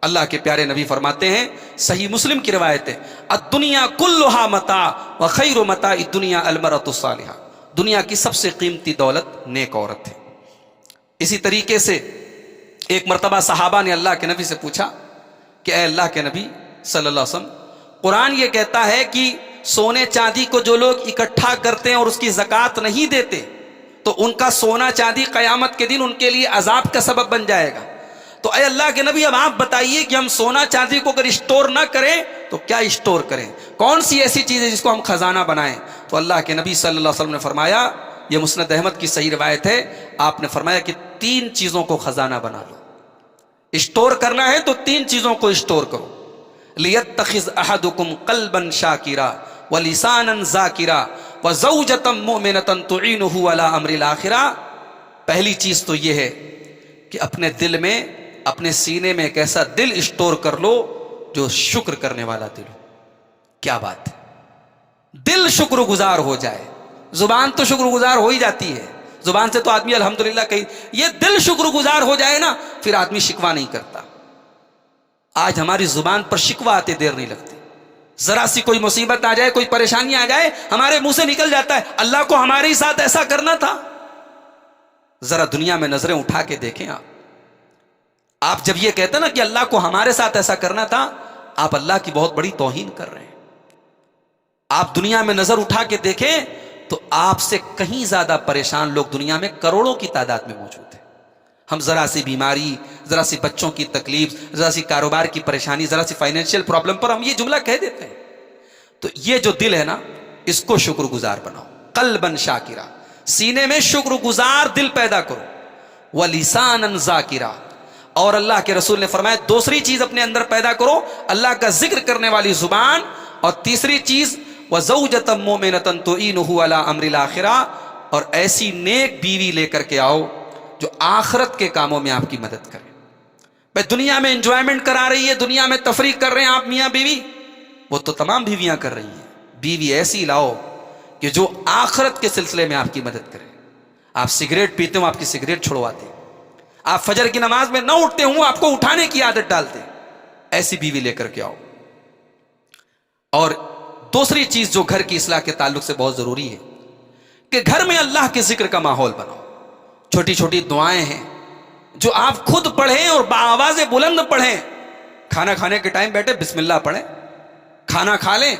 اللہ کے پیارے نبی فرماتے ہیں، صحیح مسلم کی روایت ہے، الدنیا کلھا متاع وخیر متاع الدنیا المرأۃ الصالحہ. دنیا کی سب سے قیمتی دولت نیک عورت ہے. اسی طریقے سے ایک مرتبہ صحابہ نے اللہ کے نبی سے پوچھا کہ اے اللہ کے نبی صلی اللہ علیہ وسلم، قرآن یہ کہتا ہے کہ سونے چاندی کو جو لوگ اکٹھا کرتے ہیں اور اس کی زکوٰۃ نہیں دیتے تو ان کا سونا چاندی قیامت کے دن ان کے لیے عذاب کا سبب بن جائے گا. تو اے اللہ کے نبی اب آپ بتائیے کہ ہم سونا چاندی کو اگر اسٹور نہ کریں تو کیا اسٹور کریں؟ کون سی ایسی چیز ہے جس کو ہم خزانہ بنائیں؟ تو اللہ کے نبی صلی اللہ علیہ وسلم نے فرمایا، یہ مسند احمد کی صحیح روایت ہے، آپ نے فرمایا کہ 3 چیزوں کو خزانہ بنا لو. اسٹور کرنا ہے تو 3 چیزوں کو اسٹور کرو. لیتخذ احدکم قلبا شاکرا ولسانا ذاکرا وزوجۃ مؤمنۃ تعینہ علی امر الاخرہ. پہلی چیز تو یہ ہے کہ اپنے دل میں، اپنے سینے میں ایک ایسا دل اسٹور کر لو جو شکر کرنے والا دل ہو. کیا بات ہے، دل شکر گزار ہو جائے. زبان تو شکر گزار ہو ہی جاتی ہے، زبان سے تو آدمی الحمدللہ کہی، یہ دل شکر گزار ہو جائے نا پھر آدمی شکوہ نہیں کرتا. آج ہماری زبان پر شکوہ آتے دیر نہیں لگتی. ذرا سی کوئی مصیبت آ جائے، کوئی پریشانی آ جائے، ہمارے منہ سے نکل جاتا ہے اللہ کو ہمارے ساتھ ایسا کرنا تھا. ذرا دنیا میں نظریں اٹھا کے دیکھیں آپ جب یہ کہتے نا کہ اللہ کو ہمارے ساتھ ایسا کرنا تھا، آپ اللہ کی بہت بڑی توہین کر رہے ہیں. آپ دنیا میں نظر اٹھا کے دیکھیں تو آپ سے کہیں زیادہ پریشان لوگ دنیا میں کروڑوں کی تعداد میں موجود ہیں. ہم ذرا سی بیماری، ذرا سی بچوں کی تکلیف، ذرا سی کاروبار کی پریشانی، ذرا سی فائنینشیل پرابلم پر ہم یہ جملہ کہہ دیتے ہیں. تو یہ جو دل ہے نا، اس کو شکر گزار بناؤ. قلبا شاکرا، سینے میں شکر گزار دل پیدا کرو. وَلِسَانًا ذَاكِرًا، اور اللہ کے رسول نے فرمایا دوسری چیز اپنے اندر پیدا کرو، اللہ کا ذکر کرنے والی زبان. اور تیسری چیز وَزَوْجَةً مُؤْمِنَةً تُعِينُهُ عَلَىٰ أَمْرِ الْآخِرَةِ، اور ایسی نیک بیوی لے کر کے آؤ جو آخرت کے کاموں میں آپ کی مدد کرے. بھائی دنیا میں انجوائمنٹ کرا رہی ہے، دنیا میں تفریح کر رہے ہیں آپ میاں بیوی، وہ تو تمام بیویاں کر رہی ہیں. بیوی ایسی لاؤ کہ جو آخرت کے سلسلے میں آپ کی مدد کرے. آپ سگریٹ پیتے ہوں، آپ کی سگریٹ چھڑواتے. آپ فجر کی نماز میں نہ اٹھتے ہوں، آپ کو اٹھانے کی عادت ڈالتے. ایسی بیوی لے کر کے آؤ. اور دوسری چیز جو گھر کی اصلاح کے تعلق سے بہت ضروری ہے کہ گھر میں اللہ کے ذکر کا ماحول بناؤ. چھوٹی چھوٹی دعائیں ہیں جو آپ خود پڑھیں اور بآواز بلند پڑھیں. کھانا کھانے کے ٹائم بیٹھے بسم اللہ پڑھیں، کھانا کھا لیں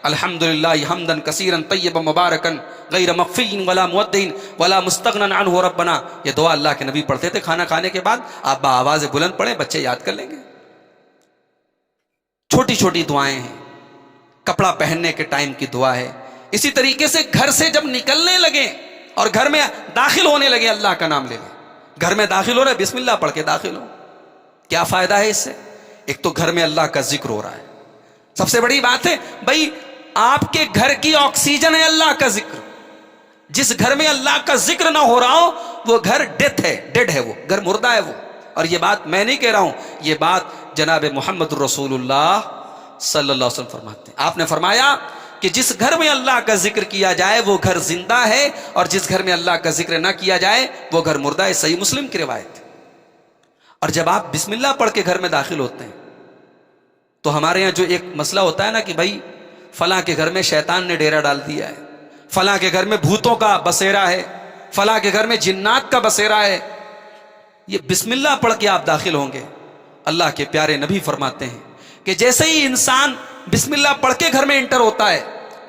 الحمدللہ حمدا کثیرا طیبا مبارکا غیر مخفی ولا مودع ولا مستغنی عنہ ربنا. یہ دعا اللہ کے نبی پڑھتے تھے کھانا کھانے کے بعد. آپ بآواز بلند پڑھیں، بچے یاد کر لیں گے. چھوٹی چھوٹی دعائیں ہیں. کپڑا پہننے کے ٹائم کی دعا ہے. اسی طریقے سے گھر سے جب نکلنے لگے اور گھر میں داخل ہونے لگے اللہ کا نام لے لیں. گھر میں داخل ہو رہے بسم اللہ پڑھ کے داخل ہو. کیا فائدہ ہے اس سے؟ ایک تو گھر میں اللہ کا ذکر ہو رہا ہے. سب سے بڑی بات ہے بھائی آپ کے گھر کی آکسیجن ہے اللہ کا ذکر. جس گھر میں اللہ کا ذکر نہ ہو رہا ہو وہ گھر ڈیتھ ہے، ڈیڈ ہے، وہ گھر مردہ ہے وہ. اور یہ بات میں نہیں کہہ رہا ہوں، یہ بات جناب محمد رسول اللہ صلی اللہ علیہ وسلم فرماتے ہیں. آپ نے فرمایا کہ جس گھر میں اللہ کا ذکر کیا جائے وہ گھر زندہ ہے، اور جس گھر میں اللہ کا ذکر نہ کیا جائے وہ گھر مردہ ہے. صحیح مسلم کی روایت ہے. اور جب آپ بسم اللہ پڑھ کے گھر میں داخل ہوتے ہیں تو ہمارے یہاں جو ایک مسئلہ ہوتا ہے نا کہ بھائی فلاں کے گھر میں شیطان نے ڈیرا ڈال دیا ہے، فلاں کے گھر میں بھوتوں کا بسیرا ہے، فلاں کے گھر میں جنات کا بسیرا ہے. یہ بسم اللہ پڑھ کے آپ داخل ہوں گے. اللہ کے پیارے نبی فرماتے ہیں کہ جیسے ہی انسان بسم اللہ پڑھ کے گھر میں انٹر ہوتا ہے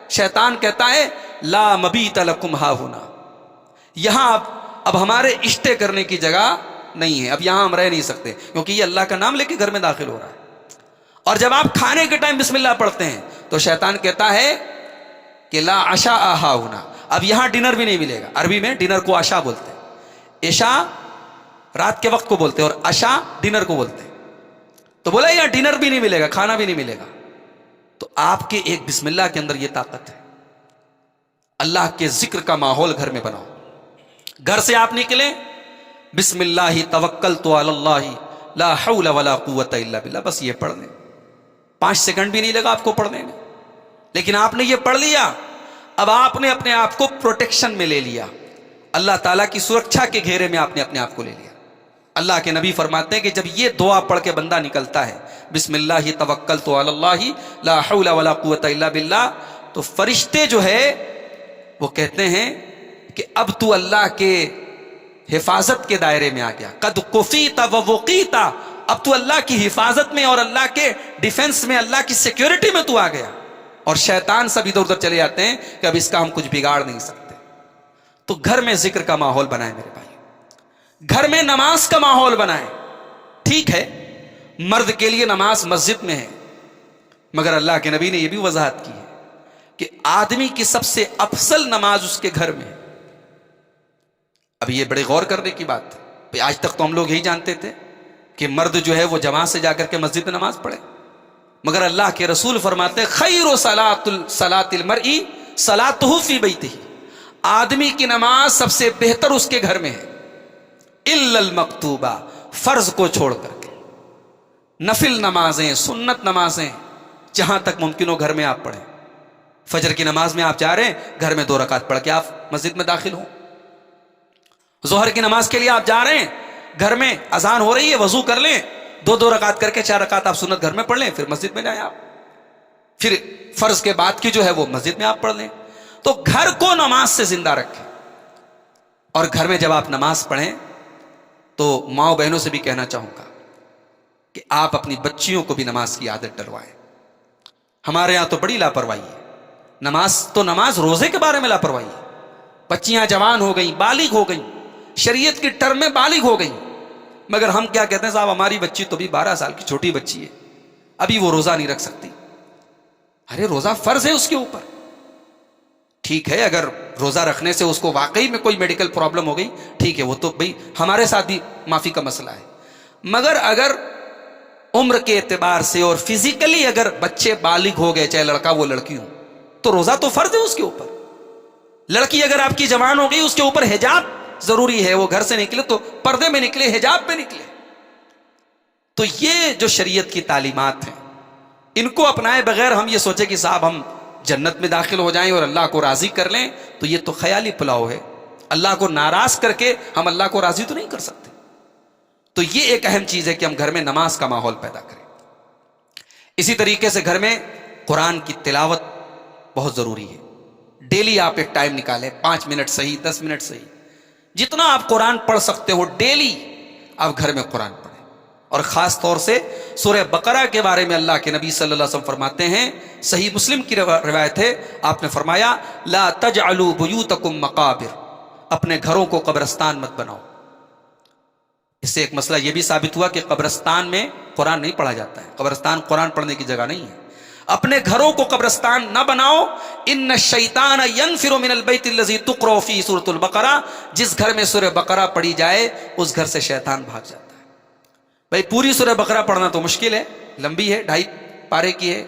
شیطان کہتا ہے لا مبیت لکم ہاہنا، یہاں اب ہمارے اشتے کرنے کی جگہ نہیں ہے، اب یہاں ہم رہ نہیں سکتے، کیونکہ یہ اللہ کا نام لے کے گھر میں داخل ہو رہا ہے. اور جب آپ کھانے کے ٹائم بسم اللہ پڑھتے ہیں تو شیطان کہتا ہے کہ لا عشاء ہاہنا، اب یہاں ڈنر بھی نہیں ملے گا. عربی میں ڈنر کو عشاء بولتے ہیں, عشاء رات کے وقت کو بولتے ہیں اور عشاء ڈنر کو بولتے ہیں. تو بولا یہاں ڈنر بھی نہیں ملے گا, کھانا بھی نہیں ملے گا. تو آپ کے ایک بسم اللہ کے اندر یہ طاقت ہے. اللہ کے ذکر کا ماحول گھر میں بناؤ. گھر سے آپ نکلیں, بسم اللہ توکلت علی اللہ لا حول ولا قوت الا باللہ, بس یہ پڑھ لیں. 5 سیکنڈ بھی نہیں لگا آپ کو پڑھنے میں, لیکن آپ نے یہ پڑھ لیا. اب آپ نے اپنے آپ کو پروٹیکشن میں لے لیا, اللہ تعالیٰ کی سرکشا کے گھیرے میں آپ نے اپنے آپ کو لے لیا. اللہ کے نبی فرماتے ہیں کہ جب یہ دعا پڑھ کے بندہ نکلتا ہے, بسم اللہ توکلت علی اللہ لا حول ولا قوت الا باللہ, تو فرشتے جو ہے وہ کہتے ہیں کہ اب تو اللہ کے حفاظت کے دائرے میں آ گیا. قد کفیت و وقیت, اب تو اللہ کی حفاظت میں اور اللہ کے ڈیفنس میں, اللہ کی سیکیورٹی میں تو آ گیا. اور شیطان سب ادھر ادھر چلے جاتے ہیں کہ اب اس کا ہم کچھ بگاڑ نہیں سکتے. تو گھر میں ذکر کا ماحول بنائیں میرے بھائی, گھر میں نماز کا ماحول بنائیں. ٹھیک ہے مرد کے لیے نماز مسجد میں ہے, مگر اللہ کے نبی نے یہ بھی وضاحت کی ہے کہ آدمی کی سب سے افضل نماز اس کے گھر میں ہے. اب یہ بڑے غور کرنے کی بات ہے. آج تک تو ہم لوگ یہی جانتے تھے کہ مرد جو ہے وہ جماعت سے جا کر کے مسجد میں نماز پڑھے, مگر اللہ کے رسول فرماتے خیر صلاۃ المرء صلاۃہ فی بیتہ, آدمی کی نماز سب سے بہتر اس کے گھر میں ہے. الا المکتوبہ, فرض کو چھوڑ کر کے نفل نمازیں, سنت نمازیں جہاں تک ممکن ہو گھر میں آپ پڑھیں. فجر کی نماز میں آپ جا رہے ہیں, گھر میں 2 رکعت پڑھ کے آپ مسجد میں داخل ہوں. ظہر کی نماز کے لیے آپ جا رہے ہیں, گھر میں اذان ہو رہی ہے, وضو کر لیں, 2 رکعت کر کے 4 رکعت آپ سنت گھر میں پڑھ لیں, پھر مسجد میں جائیں آپ. پھر فرض کے بعد کی جو ہے وہ مسجد میں آپ پڑھ لیں. تو گھر کو نماز سے زندہ رکھیں. اور گھر میں جب آپ نماز پڑھیں تو ماؤں بہنوں سے بھی کہنا چاہوں گا کہ آپ اپنی بچیوں کو بھی نماز کی عادت ڈلوائیں. ہمارے یہاں تو بڑی لاپرواہی ہے. نماز روزے کے بارے میں لاپرواہی ہے. بچیاں جوان ہو گئیں, بالغ ہو گئیں, شریعت کی ٹرم میں بالغ ہو گئیں, مگر ہم کیا کہتے ہیں, صاحب ہماری بچی تو بھی 12 سال کی چھوٹی بچی ہے, ابھی وہ روزہ نہیں رکھ سکتی. ارے روزہ فرض ہے اس کے اوپر. ٹھیک ہے اگر روزہ رکھنے سے اس کو واقعی میں کوئی میڈیکل پرابلم ہو گئی, ٹھیک ہے, وہ تو بھئی ہمارے ساتھ بھی معافی کا مسئلہ ہے. مگر اگر عمر کے اعتبار سے اور فزیکلی اگر بچے بالغ ہو گئے, چاہے لڑکا وہ لڑکی ہو, تو روزہ تو فرض ہے اس کے اوپر. لڑکی اگر آپ کی جوان ہو گئی, اس کے اوپر حجاب ضروری ہے, وہ گھر سے نکلے تو پردے میں نکلے, حجاب میں نکلے. تو یہ جو شریعت کی تعلیمات ہیں ان کو اپنائے بغیر ہم یہ سوچیں کہ صاحب ہم جنت میں داخل ہو جائیں اور اللہ کو راضی کر لیں, تو یہ تو خیالی پلاؤ ہے. اللہ کو ناراض کر کے ہم اللہ کو راضی تو نہیں کر سکتے. تو یہ ایک اہم چیز ہے کہ ہم گھر میں نماز کا ماحول پیدا کریں. اسی طریقے سے گھر میں قرآن کی تلاوت بہت ضروری ہے. ڈیلی آپ ایک ٹائم نکالیں, 5 منٹ صحیح, 10 منٹ صحیح, جتنا آپ قرآن پڑھ سکتے ہو ڈیلی آپ گھر میں قرآن پڑھیں. اور خاص طور سے سورہ بقرہ کے بارے میں اللہ کے نبی صلی اللہ علیہ وسلم فرماتے ہیں, صحیح مسلم کی روایت ہے, آپ نے فرمایا لا تجعلوا بیوتکم مقابر, اپنے گھروں کو قبرستان مت بناؤ. اس سے ایک مسئلہ یہ بھی ثابت ہوا کہ قبرستان میں قرآن نہیں پڑھا جاتا ہے. قبرستان قرآن پڑھنے کی جگہ نہیں ہے. اپنے گھروں کو قبرستان نہ بناؤ. ان الشیطان ینفر من البیت الذی تقرأ فی سورۃ البقرہ, جس گھر میں سورہ بقرہ پڑھی جائے اس گھر سے شیطان بھاگ جاتا ہے. بھائی پوری سورہ بقرہ پڑھنا تو مشکل ہے, لمبی ہے, 2.5 پارے کی ہے,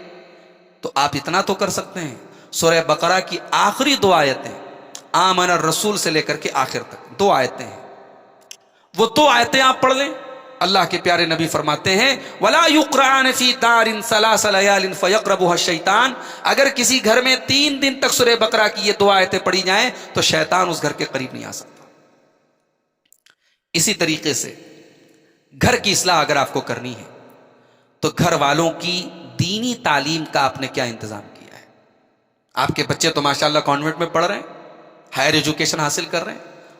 تو آپ اتنا تو کر سکتے ہیں. سورہ بقرہ کی آخری 2 آیتیں, آمن الرسول سے لے کر کے آخر تک 2 آیتیں ہیں, وہ 2 آیتیں آپ پڑھ لیں. اللہ کے پیارے نبی فرماتے ہیں وَلَا يُقْرَعَانِ فِي دَارٍ ثَلَاثَ لَيَالٍ فَيَقْرَبُهَا الشَّيْطَانُ, اگر کسی گھر میں 3 دن تک سورہ بقرہ کی یہ 2 آیتیں پڑھی جائیں تو شیطان اس گھر کے قریب نہیں آ سکتا. اسی طریقے سے گھر کی اصلاح اگر آپ کو کرنی ہے تو گھر والوں کی دینی تعلیم کا آپ نے کیا انتظام کیا ہے. آپ کے بچے تو ماشاءاللہ کانوینٹ میں پڑھ رہے ہیں, ہائر ایجوکیشن حاصل کر رہے ہیں,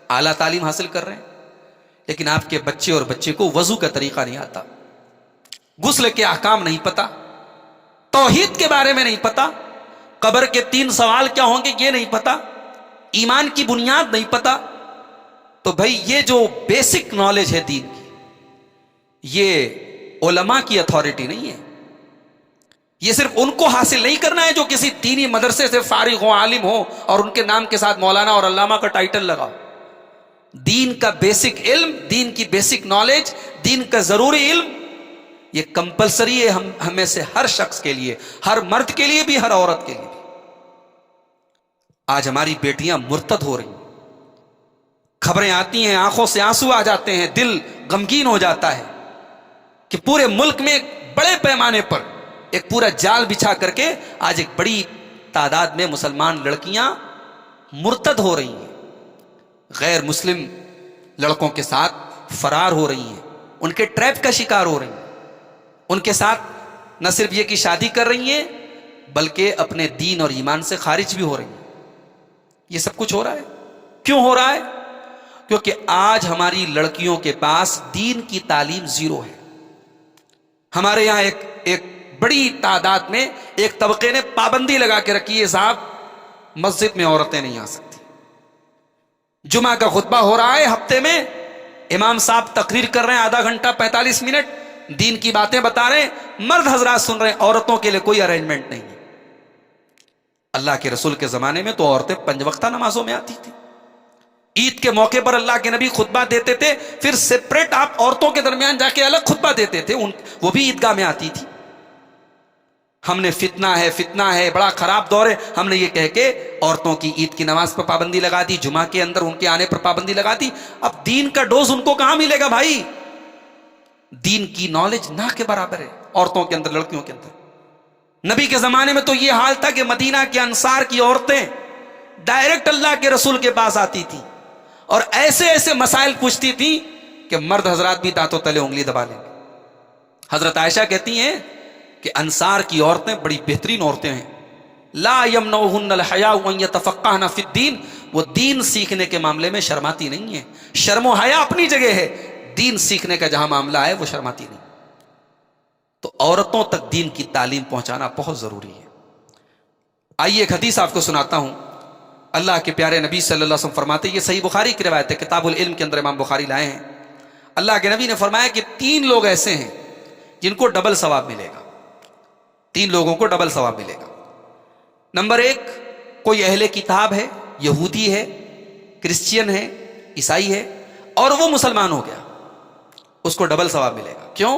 اعلیٰ تعلیم حاصل کر رہے ہیں, لیکن آپ کے بچے اور بچے کو وضو کا طریقہ نہیں آتا, غسل کے احکام نہیں پتا, توحید کے بارے میں نہیں پتا, قبر کے 3 سوال کیا ہوں گے یہ نہیں پتا, ایمان کی بنیاد نہیں پتا. تو بھائی یہ جو بیسک نالج ہے دین کی, یہ علماء کی اتھارٹی نہیں ہے, یہ صرف ان کو حاصل نہیں کرنا ہے جو کسی دینی مدرسے سے فارغ ہو، عالم ہو اور ان کے نام کے ساتھ مولانا اور علامہ کا ٹائٹل لگا۔ دین کا بیسک علم، دین کی بیسک نالج، دین کا ضروری علم یہ کمپلسری ہے ہمیں سے ہر شخص کے لیے، ہر مرد کے لیے بھی، ہر عورت کے لیے بھی۔ آج ہماری بیٹیاں مرتد ہو رہی ہیں، خبریں آتی ہیں، آنکھوں سے آنسو آ جاتے ہیں، دل غمگین ہو جاتا ہے کہ پورے ملک میں بڑے پیمانے پر ایک پورا جال بچھا کر کے آج ایک بڑی تعداد میں مسلمان لڑکیاں مرتد ہو رہی ہیں، غیر مسلم لڑکوں کے ساتھ فرار ہو رہی ہیں، ان کے ٹریپ کا شکار ہو رہی ہیں، ان کے ساتھ نہ صرف یہ کہ شادی کر رہی ہیں بلکہ اپنے دین اور ایمان سے خارج بھی ہو رہی ہیں۔ یہ سب کچھ ہو رہا ہے، کیوں ہو رہا ہے؟ کیونکہ آج ہماری لڑکیوں کے پاس دین کی تعلیم زیرو ہے۔ ہمارے یہاں ایک بڑی تعداد میں ایک طبقے نے پابندی لگا کے رکھی ہے، صاحب مسجد میں عورتیں نہیں آ سکتی۔ جمعہ کا خطبہ ہو رہا ہے ہفتے میں، امام صاحب تقریر کر رہے ہیں آدھا گھنٹہ 45 منٹ، دین کی باتیں بتا رہے ہیں، مرد حضرات سن رہے ہیں، عورتوں کے لیے کوئی ارینجمنٹ نہیں ہے۔ اللہ کے رسول کے زمانے میں تو عورتیں 5 وقتہ نمازوں میں آتی تھی۔ عید کے موقع پر اللہ کے نبی خطبہ دیتے تھے، پھر سپریٹ آپ عورتوں کے درمیان جا کے الگ خطبہ دیتے تھے، وہ بھی عیدگاہ میں آتی تھی۔ ہم نے فتنہ ہے بڑا خراب دور ہے، ہم نے یہ کہہ کے عورتوں کی عید کی نماز پر پابندی لگا دی، جمعہ کے اندر ان کے آنے پر پابندی لگا دی۔ اب دین کا ڈوز ان کو کہاں ملے گا بھائی؟ دین کی نالج نہ کے برابر ہے عورتوں کے اندر، لڑکیوں کے اندر۔ نبی کے زمانے میں تو یہ حال تھا کہ مدینہ کے انصار کی عورتیں ڈائریکٹ اللہ کے رسول کے پاس آتی تھی اور ایسے ایسے مسائل پوچھتی تھی کہ مرد حضرات بھی دانتوں تلے انگلی دبا لیں گے۔ حضرت عائشہ کہتی ہیں کہ انصار کی عورتیں بڑی بہترین عورتیں ہیں، لا یمنعہن الحیاء ان یتفقہن فی الدین، وہ دین سیکھنے کے معاملے میں شرماتی نہیں ہیں۔ شرم و حیا اپنی جگہ ہے، دین سیکھنے کا جہاں معاملہ ہے وہ شرماتی نہیں۔ تو عورتوں تک دین کی تعلیم پہنچانا بہت ضروری ہے۔ آئیے ایک حدیث آپ کو سناتا ہوں۔ اللہ کے پیارے نبی صلی اللہ علیہ وسلم فرماتے، یہ صحیح بخاری کی روایت ہے، کتاب العلم کے اندر امام بخاری لائے ہیں۔ اللہ کے نبی نے فرمایا کہ 3 لوگ ایسے ہیں جن کو ڈبل ثواب ملے گا، 3 لوگوں کو ڈبل ثواب ملے گا۔ نمبر 1، کوئی اہل کتاب ہے، یہودی ہے، کرسچین ہے، عیسائی ہے، اور وہ مسلمان ہو گیا، اس کو ڈبل ثواب ملے گا۔ کیوں؟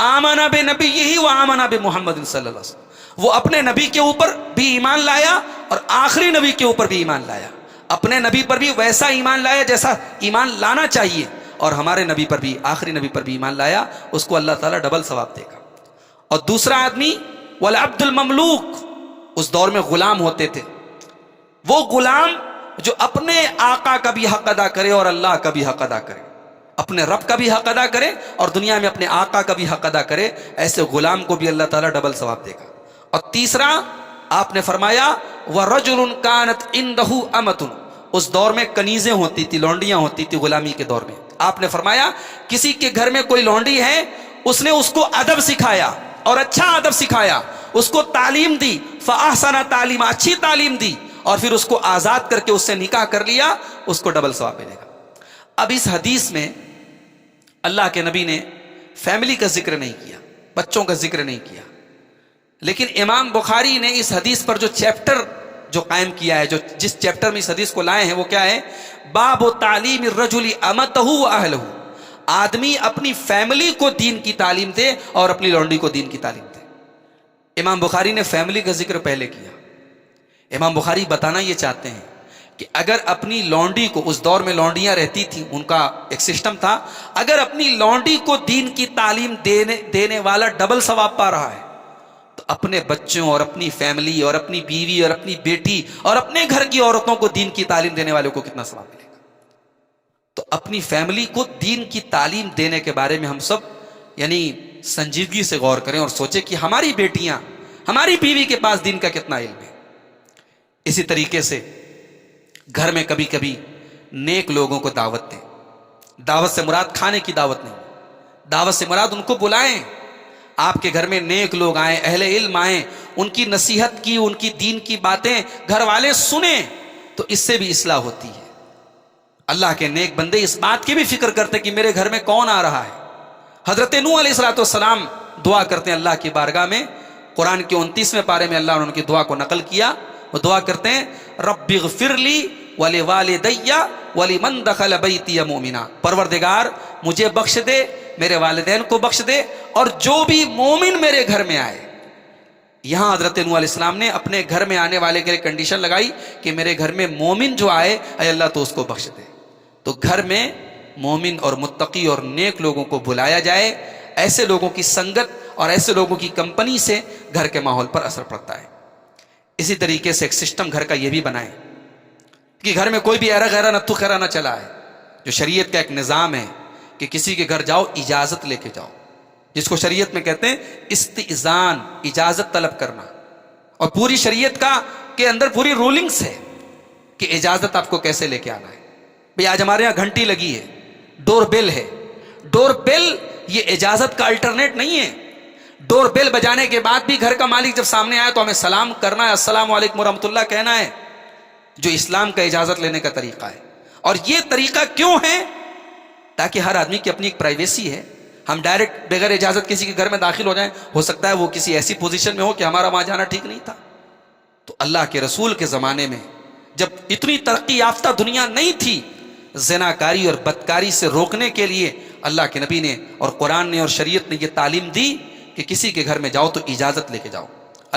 آمنا بنبیہ و آمنا بمحمد صلی اللہ علیہ وسلم، وہ اپنے نبی کے اوپر بھی ایمان لایا اور آخری نبی کے اوپر بھی ایمان لایا، اپنے نبی پر بھی ویسا ایمان لایا جیسا ایمان لانا چاہیے، اور ہمارے نبی پر بھی، آخری نبی پر بھی ایمان لایا، اس کو اللہ تعالیٰ ڈبل ثواب دے گا۔ اور دوسرا آدمی والعبد المملوک، اس دور میں غلام ہوتے تھے، وہ غلام جو اپنے آقا کا بھی حق ادا کرے اور اللہ کا بھی حق ادا کرے، اپنے رب کا بھی حق ادا کرے اور دنیا میں اپنے آقا کا بھی حق ادا کرے، ایسے غلام کو بھی اللہ تعالیٰ ڈبل ثواب دے گا۔ اور تیسرا آپ نے فرمایا وَرَجُلٌ كَانَتْ عِنْدَهُ أَمَةٌ، اس دور میں کنیزیں ہوتی تھی، لونڈیاں ہوتی تھی غلامی کے دور میں۔ آپ نے فرمایا کسی کے گھر میں کوئی لونڈی ہے، اس نے اس کو ادب سکھایا اور اچھا ادب سکھایا، اس کو تعلیم دی، فَأَحْسَنَ تعلیم، اچھی تعلیم دی، اور پھر اس کو آزاد کر کے اس سے نکاح کر لیا، اس کو ڈبل ثواب ملے گا۔ اب اس حدیث میں اللہ کے نبی نے فیملی کا ذکر نہیں کیا، بچوں کا ذکر نہیں کیا، لیکن امام بخاری نے اس حدیث پر جو چیپٹر جو قائم کیا ہے، جو جس چیپٹر میں اس حدیث کو لائے ہیں، وہ کیا ہے؟ باب تعلیم الرجل امتہ و اہلہ، آدمی اپنی فیملی کو دین کی تعلیم دے اور اپنی لونڈی کو دین کی تعلیم دے۔ امام بخاری نے فیملی کا ذکر پہلے کیا۔ امام بخاری بتانا یہ چاہتے ہیں کہ اگر اپنی لونڈی کو، اس دور میں لونڈیاں رہتی تھیں، ان کا ایک سسٹم تھا، اگر اپنی لونڈی کو دین کی تعلیم دینے والا ڈبل ثواب پا رہا ہے، تو اپنے بچوں اور اپنی فیملی اور اپنی بیوی اور اپنی بیٹی اور اپنے گھر کی عورتوں کو دین کی تعلیم دینے والوں کو کتنا ثواب ملے گا؟ تو اپنی فیملی کو دین کی تعلیم دینے کے بارے میں ہم سب یعنی سنجیدگی سے غور کریں اور سوچیں کہ ہماری بیٹیاں، ہماری بیوی کے پاس دین کا کتنا علم ہے۔ اسی طریقے سے گھر میں کبھی کبھی نیک لوگوں کو دعوت دیں۔ دعوت سے مراد کھانے کی دعوت نہیں، دعوت سے مراد ان کو بلائیں۔ آپ کے گھر میں نیک لوگ آئیں، اہل علم آئیں، ان کی نصیحت کی، ان کی دین کی باتیں گھر والے سنیں، تو اس سے بھی اصلاح ہوتی ہے۔ اللہ کے نیک بندے اس بات کی بھی فکر کرتے کہ میرے گھر میں کون آ رہا ہے۔ حضرت نوح علیہ الصلوۃ والسلام دعا کرتے ہیں اللہ کی بارگاہ میں، قرآن کے 29ویں پارے میں اللہ نے ان کی دعا کو نقل کیا. وہ دعا کرتے ہیں رب اغفر لی ولوالدی ولمن دخل بیتی مؤمنا، پروردگار مجھے بخش دے، میرے والدین کو بخش دے، اور جو بھی مومن میرے گھر میں آئے. یہاں حضرت نوح علیہ السلام نے اپنے گھر میں آنے والے کے لیے کنڈیشن لگائی کہ میرے گھر میں مومن جو آئے اے اللہ تو اس کو بخش دے. تو گھر میں مومن اور متقی اور نیک لوگوں کو بلایا جائے. ایسے لوگوں کی سنگت اور ایسے لوگوں کی کمپنی سے گھر کے ماحول پر اثر پڑتا ہے. اسی طریقے سے ایک سسٹم گھر کا یہ بھی بنائیں کہ گھر میں کوئی بھی ایرا غیرہ نتھو خیرہ نہ چلا ہے. جو شریعت کا ایک نظام ہے کہ کسی کے گھر جاؤ اجازت لے کے جاؤ، جس کو شریعت میں کہتے ہیں استئذان، اجازت طلب کرنا. اور پوری شریعت کا کے اندر پوری رولنگز ہے کہ اجازت آپ کو کیسے لے کے آنا ہے. بھئی آج ہمارے یہاں گھنٹی لگی ہے، ڈور بیل ہے. ڈور بیل یہ اجازت کا الٹرنیٹ نہیں ہے. ڈور بیل بجانے کے بعد بھی گھر کا مالک جب سامنے آئے تو ہمیں سلام کرنا ہے، السلام علیکم ورحمۃ اللہ کہنا ہے، جو اسلام کا اجازت لینے کا طریقہ ہے. اور یہ طریقہ کیوں ہے؟ تاکہ ہر آدمی کی اپنی ایک پرائیویسی ہے. ہم ڈائریکٹ بغیر اجازت کسی کے گھر میں داخل ہو جائیں، ہو سکتا ہے وہ کسی ایسی پوزیشن میں ہو کہ ہمارا وہاں جانا ٹھیک نہیں تھا. تو اللہ کے رسول کے زمانے میں جب اتنی ترقی یافتہ دنیا نہیں تھی، زناکاری اور بدکاری سے روکنے کے لیے اللہ کے نبی نے اور قرآن نے اور شریعت نے یہ تعلیم دی کہ کسی کے گھر میں جاؤ تو اجازت لے کے جاؤ.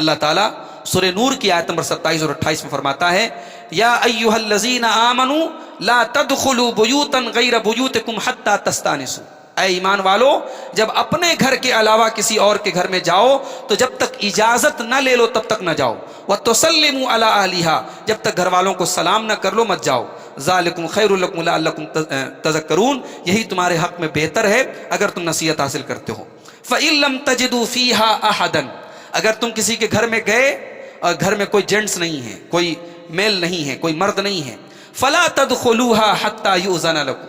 اللہ تعالیٰ سورہ نور کی آیت نمبر 27 اور 28 میں فرماتا ہے یا ایھا الذین آمنوا لا تدخلوا بیوتا غیر بیوتکم حتی تستانسوا، اے ایمان والو جب اپنے گھر کے علاوہ کسی اور کے گھر میں جاؤ تو جب تک اجازت نہ لے لو تب تک نہ جاؤ. وتسلموا علی اہلھا، جب تک گھر والوں کو سلام نہ کر لو مت جاؤ. ذالکم خیر لکم لعلکم تذکرون، یہی تمہارے حق میں بہتر ہے اگر تم نصیحت حاصل کرتے ہو. فإن لم تجدوا فیھا احدا، اگر تم کسی کے گھر میں گئے اور گھر میں کوئی جینٹس نہیں ہے، کوئی میل نہیں ہے، کوئی مرد نہیں ہے، فلا تدخلوها حتى یؤذن لکم،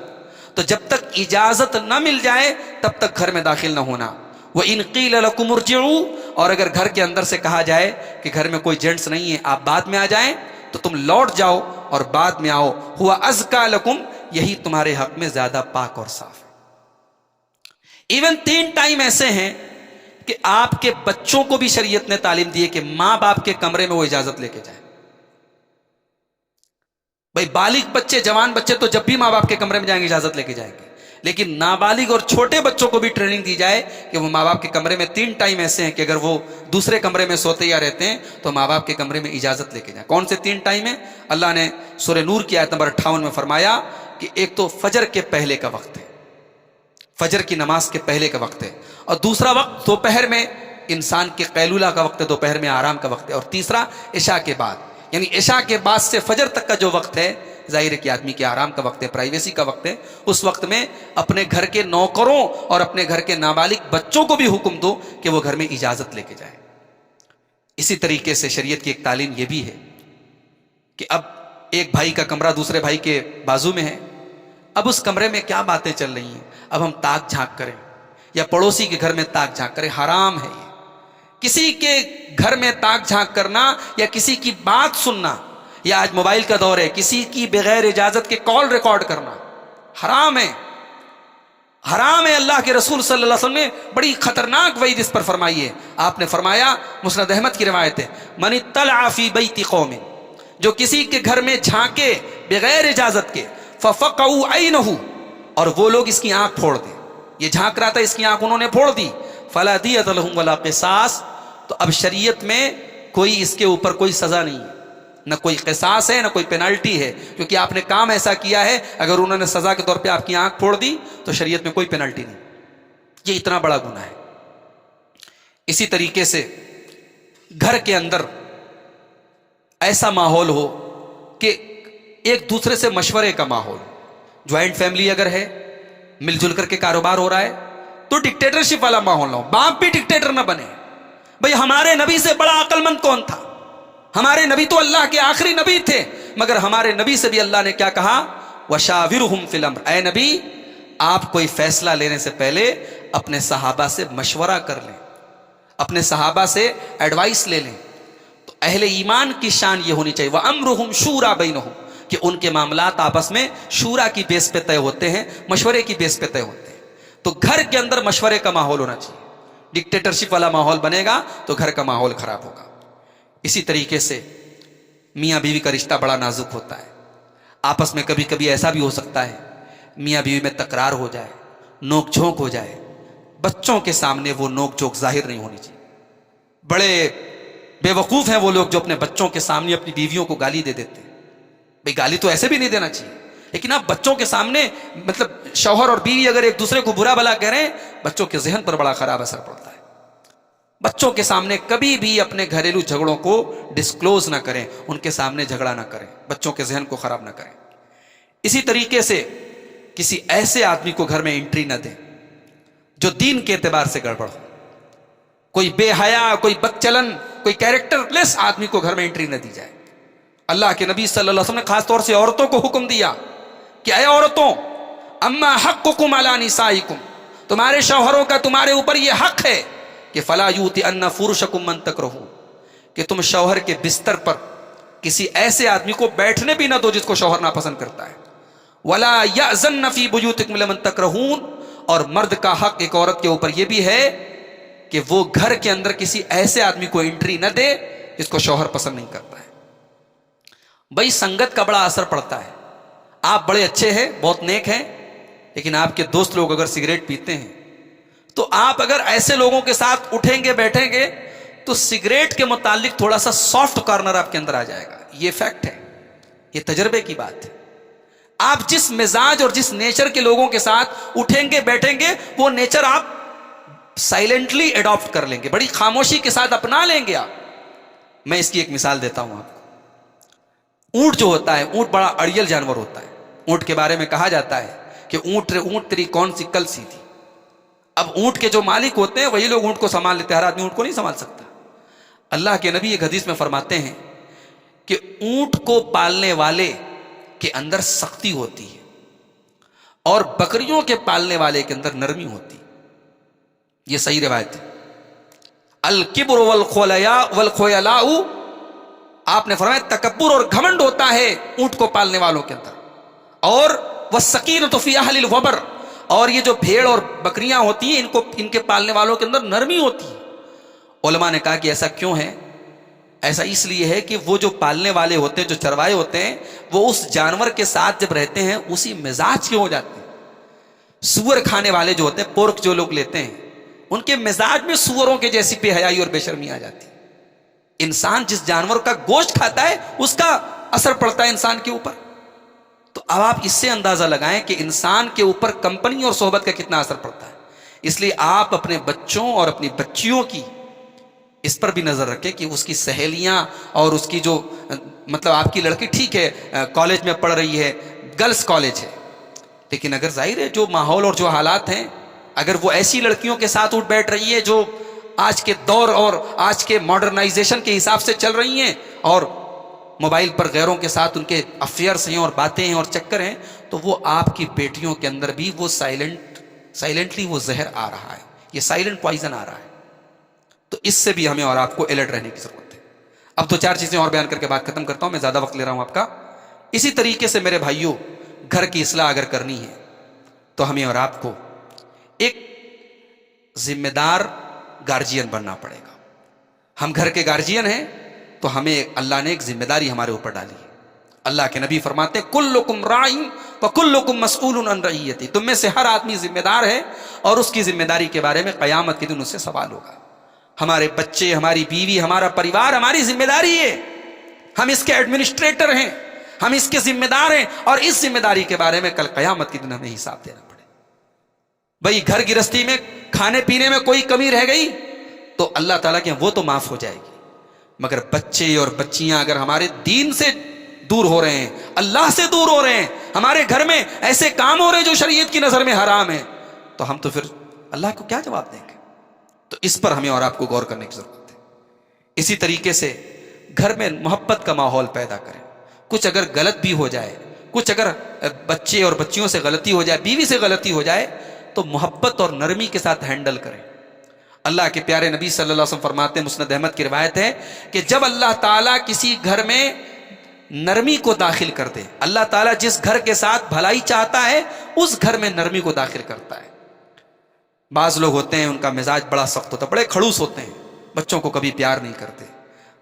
تو جب تک اجازت نہ مل جائے تب تک گھر میں داخل نہ ہونا. وَإِن قِيلَ لَكُمُ ارْجِعُوا، اور اگر گھر کے اندر سے کہا جائے کہ گھر میں کوئی جینٹس نہیں ہے آپ بعد میں آ جائیں تو تم لوٹ جاؤ اور بعد میں آؤ. ہوا ازکا لکم، یہی تمہارے حق میں زیادہ پاک اور صاف ہے. ایون 3 ٹائم ایسے ہیں کہ آپ کے بچوں کو بھی شریعت نے تعلیم دی ہے کہ ماں باپ کے کمرے میں وہ اجازت لے کے جائیں. بھائی بالغ بچے، جوان بچے تو جب بھی ماں باپ کے کمرے میں جائیں گے اجازت لے کے جائیں گے، لیکن نابالغ اور چھوٹے بچوں کو بھی ٹریننگ دی جائے کہ وہ ماں باپ کے کمرے میں 3 ٹائم ایسے ہیں کہ اگر وہ دوسرے کمرے میں سوتے یا رہتے ہیں تو ماں باپ کے کمرے میں اجازت لے کے جائیں. کون سے 3 ٹائم ہیں؟ اللہ نے سورہ نور کی آیت نمبر 58 میں فرمایا کہ ایک تو فجر کے پہلے کا وقت ہے، فجر کی نماز کے پہلے کا وقت ہے، اور دوسرا وقت دوپہر میں انسان کے قیلولہ کا وقت ہے، دوپہر میں آرام کا وقت ہے، اور تیسرا عشاء کے بعد. یعنی عشاء کے بعد سے فجر تک کا جو وقت ہے ظاہر ہے کہ آدمی کے آرام کا وقت ہے، پرائیویسی کا وقت ہے. اس وقت میں اپنے گھر کے نوکروں اور اپنے گھر کے نابالغ بچوں کو بھی حکم دو کہ وہ گھر میں اجازت لے کے جائیں. اسی طریقے سے شریعت کی ایک تعلیم یہ بھی ہے کہ اب ایک بھائی کا کمرہ دوسرے بھائی کے بازو میں ہے، اب اس کمرے میں کیا باتیں چل رہی ہیں، اب ہم تاک جھانک کریں یا پڑوسی کے گھر میں تاک جھانک کریں، حرام ہے. یہ کسی کے گھر میں تاک جھانک کرنا یا کسی کی بات سننا، یا آج موبائل کا دور ہے، کسی کی بغیر اجازت کے کال ریکارڈ کرنا حرام ہے، حرام ہے. اللہ کے رسول صلی اللہ علیہ وسلم نے بڑی خطرناک وعید اس پر فرمائی ہے. آپ نے فرمایا، مسند احمد کی روایت ہے، من اطلع فی بیت قوم، جو کسی کے گھر میں جھانکے بغیر اجازت کے، ففقعوا عینہ، اور وہ لوگ اس کی آنکھ پھوڑ دیں، یہ جھانک رہا تھا اس کی آنکھ انہوں نے پھوڑ دی، فلا دیۃ لہم ولا قصاص، تو اب شریعت میں کوئی اس کے اوپر کوئی سزا نہیں ہے، نہ کوئی قصاص ہے نہ کوئی پینالٹی ہے، کیونکہ آپ نے کام ایسا کیا ہے. اگر انہوں نے سزا کے طور پہ آپ کی آنکھ پھوڑ دی تو شریعت میں کوئی پینالٹی نہیں. یہ اتنا بڑا گناہ ہے. اسی طریقے سے گھر کے اندر ایسا ماحول ہو کہ ایک دوسرے سے مشورے کا ماحول. جوائنٹ فیملی اگر ہے، مل جل کر کے کاروبار ہو رہا ہے تو ڈکٹیٹرشپ والا ماحول نہ ہو، باپ بھی ڈکٹیٹر نہ بنے. بھئی ہمارے نبی سے بڑا عقل مند کون تھا؟ ہمارے نبی تو اللہ کے آخری نبی تھے، مگر ہمارے نبی سے بھی اللہ نے کیا کہا؟ وَشَاوِرْهُمْ فِي الْأَمْرِ، اے نبی آپ کوئی فیصلہ لینے سے پہلے اپنے صحابہ سے مشورہ کر لیں، اپنے صحابہ سے ایڈوائس لے لیں. تو اہل ایمان کی شان یہ ہونی چاہیے، وَأَمْرُهُمْ شُورَى بَيْنَهُمْ، کہ ان کے معاملات آپس میں شورا کی بیس پہ طے ہوتے ہیں، مشورے کی بیس پہ طے ہوتے ہیں. تو گھر کے اندر مشورے کا ماحول ہونا چاہیے. ڈکٹیٹرشپ والا ماحول بنے گا تو گھر کا ماحول خراب ہوگا. اسی طریقے سے میاں بیوی کا رشتہ بڑا نازک ہوتا ہے. آپس میں کبھی کبھی ایسا بھی ہو سکتا ہے میاں بیوی میں تکرار ہو جائے, نوک جھونک ہو جائے. بچوں کے سامنے وہ نوک جھونک ظاہر نہیں ہونی چاہیے. بڑے بے وقوف ہیں وہ لوگ جو اپنے بچوں کے سامنے اپنی بیویوں کو گالی دے دیتے ہیں. بھئی گالی تو ایسے بھی نہیں دینا چاہیے, لیکن آپ بچوں کے سامنے, مطلب شوہر اور بیوی اگر ایک دوسرے کو برا بھلا کہہ رہے ہیں, بچوں کے ذہن پر بڑا خراب اثر پڑتا ہے. بچوں کے سامنے کبھی بھی اپنے گھریلو جھگڑوں کو ڈسکلوز نہ کریں, ان کے سامنے جھگڑا نہ کریں, بچوں کے ذہن کو خراب نہ کریں. اسی طریقے سے کسی ایسے آدمی کو گھر میں انٹری نہ دیں جو دین کے اعتبار سے گڑبڑ ہو. کوئی بے حیا, کوئی بدچلن, کوئی کیریکٹر لیس آدمی کو گھر میں انٹری نہ دی جائے. اللہ کے نبی صلی اللہ علیہ وسلم نے خاص طور سے عورتوں کو حکم دیا کہ اے عورتوں, اما حقکم علی نسائکم, تمہارے شوہروں کا تمہارے اوپر یہ حق ہے کہ فلا یؤتین فرشکم من تکرہون, کہ تم شوہر کے بستر پر کسی ایسے آدمی کو بیٹھنے بھی نہ دو جس کو شوہر ناپسند کرتا ہے. ولا یأذن فی بیوتکم لمن تکرہون, اور مرد کا حق ایک عورت کے اوپر یہ بھی ہے کہ وہ گھر کے اندر کسی ایسے آدمی کو انٹری نہ دے جس کو شوہر پسند نہیں کرتا ہے. بھائی سنگت کا بڑا اثر پڑتا ہے. آپ بڑے اچھے ہیں, بہت نیک ہیں, لیکن آپ کے دوست لوگ اگر سگریٹ پیتے ہیں تو آپ اگر ایسے لوگوں کے ساتھ اٹھیں گے بیٹھیں گے تو سگریٹ کے متعلق تھوڑا سا سافٹ کارنر آپ کے اندر آ جائے گا. یہ فیکٹ ہے, یہ تجربے کی بات ہے. آپ جس مزاج اور جس نیچر کے لوگوں کے ساتھ اٹھیں گے بیٹھیں گے وہ نیچر آپ سائلنٹلی اڈاپٹ کر لیں گے, بڑی خاموشی کے ساتھ اپنا لیں گے آپ. میں اس کی ایک مثال دیتا ہوں آپ کو. اونٹ جو ہوتا ہے, اونٹ بڑا اڑیل جانور ہوتا ہے. اونٹ کے بارے میں کہا جاتا ہے کہ اونٹ تیری کون سی کل سی تھی. اب اونٹ کے جو مالک ہوتے ہیں وہی لوگ اونٹ کو سنبھال لیتے ہیں, ہر آدمی اونٹ کو نہیں سنبھال سکتا. اللہ کے نبی ایک حدیث میں فرماتے ہیں کہ اونٹ کو پالنے والے کے اندر سختی ہوتی ہے اور بکریوں کے پالنے والے کے اندر نرمی ہوتی. یہ صحیح روایت ہے. الکبر والخیلاء, آپ نے فرمایا تکبر اور گھمنڈ ہوتا ہے اونٹ کو پالنے والوں کے اندر, اور والسکینۃ فی اہل الوبر, اور یہ جو بھیڑ اور بکریاں ہوتی ہیں ان کے پالنے والوں کے اندر نرمی ہوتی ہے. علماء نے کہا کہ ایسا کیوں ہے؟ ایسا اس لیے ہے کہ وہ جو پالنے والے ہوتے ہیں, جو چروائے ہوتے ہیں, وہ اس جانور کے ساتھ جب رہتے ہیں اسی مزاج کے ہو جاتے ہیں. سور کھانے والے جو ہوتے ہیں, پورک جو لوگ لیتے ہیں, ان کے مزاج میں سوروں کے جیسی بے حیائی اور بے شرمی آ جاتی ہے. انسان جس جانور کا گوشت کھاتا ہے اس کا اثر پڑتا ہے انسان کے اوپر. تو اب آپ اس سے اندازہ لگائیں کہ انسان کے اوپر کمپنی اور صحبت کا کتنا اثر پڑتا ہے. اس لیے آپ اپنے بچوں اور اپنی بچیوں کی اس پر بھی نظر رکھیں کہ اس کی سہیلیاں اور اس کی جو, مطلب آپ کی لڑکی ٹھیک ہے کالج میں پڑھ رہی ہے, گرلز کالج ہے, لیکن اگر ظاہر ہے جو ماحول اور جو حالات ہیں, اگر وہ ایسی لڑکیوں کے ساتھ اٹھ بیٹھ رہی ہے جو آج کے دور اور آج کے ماڈرنائزیشن کے حساب سے چل رہی ہیں, اور موبائل پر غیروں کے ساتھ ان کے افیئرس ہیں اور باتیں ہیں اور چکر ہیں, تو وہ آپ کی بیٹیوں کے اندر بھی وہ سائلنٹلی وہ زہر آ رہا ہے, یہ سائلنٹ پوائزن آ رہا ہے. تو اس سے بھی ہمیں اور آپ کو الرٹ رہنے کی ضرورت ہے. اب دو چار چیزیں اور بیان کر کے بات ختم کرتا ہوں, میں زیادہ وقت لے رہا ہوں آپ کا. اسی طریقے سے میرے بھائیوں, گھر کی اصلاح اگر کرنی ہے تو ہمیں اور آپ کو ایک ذمہ دار گارجین بننا پڑے گا. ہم گھر کے گارجین ہیں تو ہمیں اللہ نے ایک ذمہ داری ہمارے اوپر ڈالی ہے. اللہ کے نبی فرماتے ہیں کلکم راع وکلکم مسئول عن رعیتہ, تم میں سے ہر آدمی ذمہ دار ہے اور اس کی ذمہ داری کے بارے میں قیامت کے دن اس سے سوال ہوگا. ہمارے بچے, ہماری بیوی, ہمارا پریوار ہماری ذمہ داری ہے. ہم اس کے ایڈمنسٹریٹر ہیں, ہم اس کے ذمہ دار ہیں, اور اس ذمہ داری کے بارے میں کل قیامت کے دن ہمیں حساب دینا پڑے. بھئی گھر گرہستی میں کھانے پینے میں کوئی کمی رہ گئی تو اللہ تعالیٰ کے وہ تو معاف ہو جائے گی, مگر بچے اور بچیاں اگر ہمارے دین سے دور ہو رہے ہیں, اللہ سے دور ہو رہے ہیں, ہمارے گھر میں ایسے کام ہو رہے ہیں جو شریعت کی نظر میں حرام ہے, تو ہم تو پھر اللہ کو کیا جواب دیں گے؟ تو اس پر ہمیں اور آپ کو غور کرنے کی ضرورت ہے. اسی طریقے سے گھر میں محبت کا ماحول پیدا کریں. کچھ اگر غلط بھی ہو جائے, کچھ اگر بچے اور بچیوں سے غلطی ہو جائے, بیوی سے غلطی ہو جائے, تو محبت اور نرمی کے ساتھ ہینڈل کریں. اللہ کے پیارے نبی صلی اللہ علیہ وسلم فرماتے ہیں, مسند احمد کی روایت ہے کہ جب اللہ تعالیٰ کسی گھر میں نرمی کو داخل کر دے, اللہ تعالیٰ جس گھر کے ساتھ بھلائی چاہتا ہے اس گھر میں نرمی کو داخل کرتا ہے. بعض لوگ ہوتے ہیں ان کا مزاج بڑا سخت ہوتا ہے، بڑے کھڑوس ہوتے ہیں، بچوں کو کبھی پیار نہیں کرتے.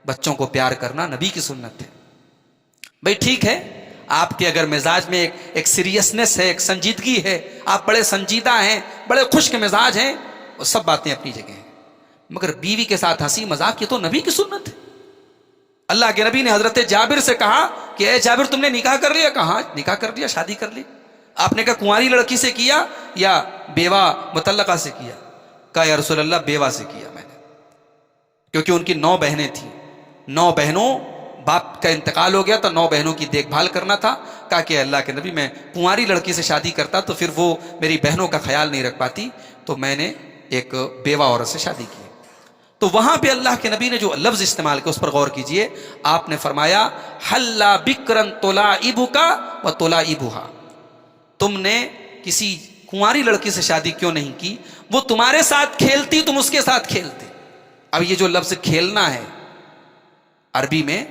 بچوں کو پیار کرنا نبی کی سنت ہے. بھئی ٹھیک ہے، آپ کے اگر مزاج میں ایک سیریسنس ہے، ایک سنجیدگی ہے، آپ بڑے سنجیدہ ہیں، بڑے خشک مزاج ہیں، وہ سب باتیں اپنی جگہ ہیں، مگر بیوی کے ساتھ ہنسی مذاق یہ تو نبی کی سنت ہے. اللہ کے نبی نے حضرت جابر سے کہا کہ اے جابر تم نے نکاح کر لیا؟ کہا ہاں نکاح کر لیا، شادی کر لی. آپ نے کہا کنواری لڑکی سے کیا یا بیوہ مطلقہ سے کیا؟ کہا یا رسول اللہ بیوہ سے کیا میں نے، کیونکہ ان کی 9 بہنیں تھیں، 9 بہنوں، باپ کا انتقال ہو گیا تو 9 بہنوں کی دیکھ بھال کرنا تھا. کہا کہ اللہ کے نبی میں کنواری لڑکی سے شادی کرتا تو پھر وہ میری بہنوں کا خیال نہیں رکھ پاتی، تو میں نے ایک بیوہ عورت سے شادی کی. تو وہاں پہ اللہ کے نبی نے جو لفظ استعمال کیا اس پر غور کیجئے. آپ نے فرمایا حلا بکرن تلاعبکا و تلاعبھا، تم نے کسی کنواری لڑکی سے شادی کیوں نہیں کی؟ وہ تمہارے ساتھ کھیلتی، تم اس کے ساتھ کھیلتے. اب یہ جو لفظ کھیلنا ہے عربی میں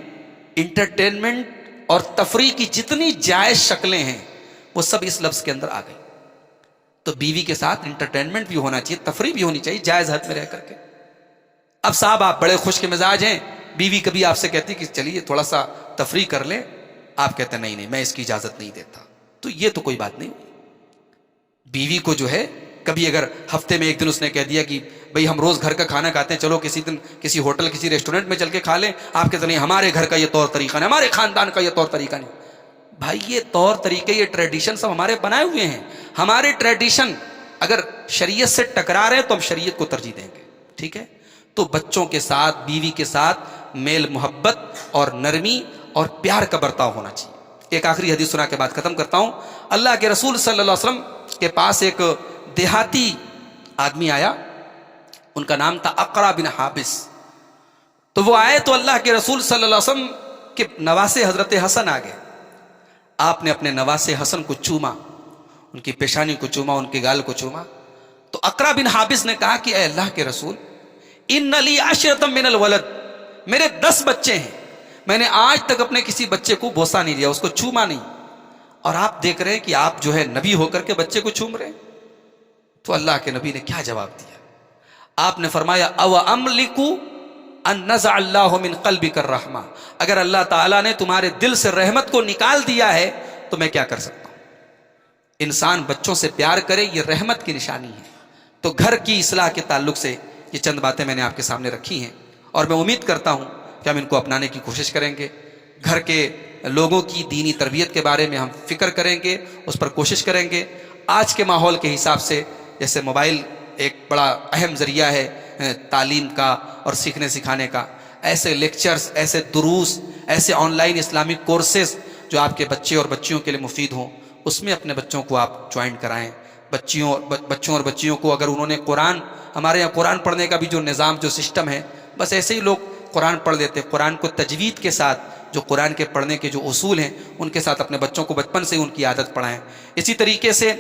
انٹرٹینمنٹ اور تفریح کی جتنی جائز شکلیں ہیں وہ سب اس لفظ کے اندر آ گئی. تو بیوی کے ساتھ انٹرٹینمنٹ بھی ہونا چاہیے، تفریح بھی ہونی چاہیے جائز حد میں رہ کر کے. اب صاحب آپ بڑے خوش کے مزاج ہیں، بیوی کبھی آپ سے کہتی کہ چلیے تھوڑا سا تفریح کر لیں، آپ کہتے ہیں نہیں نہیں میں اس کی اجازت نہیں دیتا، تو یہ تو کوئی بات نہیں. بیوی کو جو ہے کبھی اگر ہفتے میں ایک دن اس نے کہہ دیا کہ بھئی ہم روز گھر کا کھانا کھاتے ہیں، چلو کسی دن کسی ہوٹل کسی ریسٹورنٹ میں چل کے کھا لیں، آپ کہتے نہیں ہمارے گھر کا یہ طور طریقہ نہیں، ہمارے خاندان کا یہ طور طریقہ نہیں. بھائی یہ طور طریقے، یہ ٹریڈیشن سب ہمارے بنائے ہوئے ہیں. ہمارے ٹریڈیشن اگر شریعت سے ٹکرا رہے ہیں تو ہم شریعت کو ترجیح دیں گے. ٹھیک ہے، تو بچوں کے ساتھ بیوی کے ساتھ میل محبت اور نرمی اور پیار کا برتاؤ ہونا چاہیے. ایک آخری حدیث سنا کے بعد ختم کرتا ہوں. اللہ کے رسول صلی اللہ علیہ وسلم کے پاس ایک دیہاتی آدمی آیا، ان کا نام تھا اقرا بن حابس. تو وہ آئے تو اللہ کے رسول صلی اللہ علیہ وسلم کے نواسے حضرت حسن آ گئے. آپ نے اپنے نواسے حسن کو چوما، ان کی پیشانی کو چوما، ان کے گال کو چوما. تو اقرا بن حابس نے کہا کہ اے اللہ کے رسول ان لی عشرۃ من الولد، میرے 10 بچے ہیں، میں نے آج تک اپنے کسی بچے کو بوسا نہیں دیا، اس کو چوما نہیں، اور آپ دیکھ رہے ہیں کہ آپ جو ہے نبی ہو کر کے بچے کو چوم رہے ہیں. تو اللہ کے نبی نے کیا جواب دیا؟ آپ نے فرمایا او املک ان نزع اللہ من قلبک الرحمہ، اگر اللہ تعالیٰ نے تمہارے دل سے رحمت کو نکال دیا ہے تو میں کیا کر سکتا ہوں. انسان بچوں سے پیار کرے یہ رحمت کی نشانی ہے. تو گھر کی اصلاح کے تعلق سے یہ چند باتیں میں نے آپ کے سامنے رکھی ہیں، اور میں امید کرتا ہوں کہ ہم ان کو اپنانے کی کوشش کریں گے. گھر کے لوگوں کی دینی تربیت کے بارے میں ہم فکر کریں گے، اس پر کوشش کریں گے. آج کے ماحول کے حساب سے جیسے موبائل ایک بڑا اہم ذریعہ ہے تعلیم کا اور سیکھنے سکھانے کا، ایسے لیکچرز، ایسے دروس، ایسے آن لائن اسلامک کورسز جو آپ کے بچے اور بچیوں کے لیے مفید ہوں، اس میں اپنے بچوں کو آپ جوائن کرائیں. بچوں اور بچیوں کو اگر انہوں نے قرآن، ہمارے یہاں قرآن پڑھنے کا بھی جو نظام جو سسٹم ہے، بس ایسے ہی لوگ قرآن پڑھ لیتے. قرآن کو تجوید کے ساتھ جو قرآن کے پڑھنے کے جو اصول ہیں ان کے ساتھ اپنے بچوں کو بچپن سے ان کی عادت پڑھائیں. اسی طریقے سے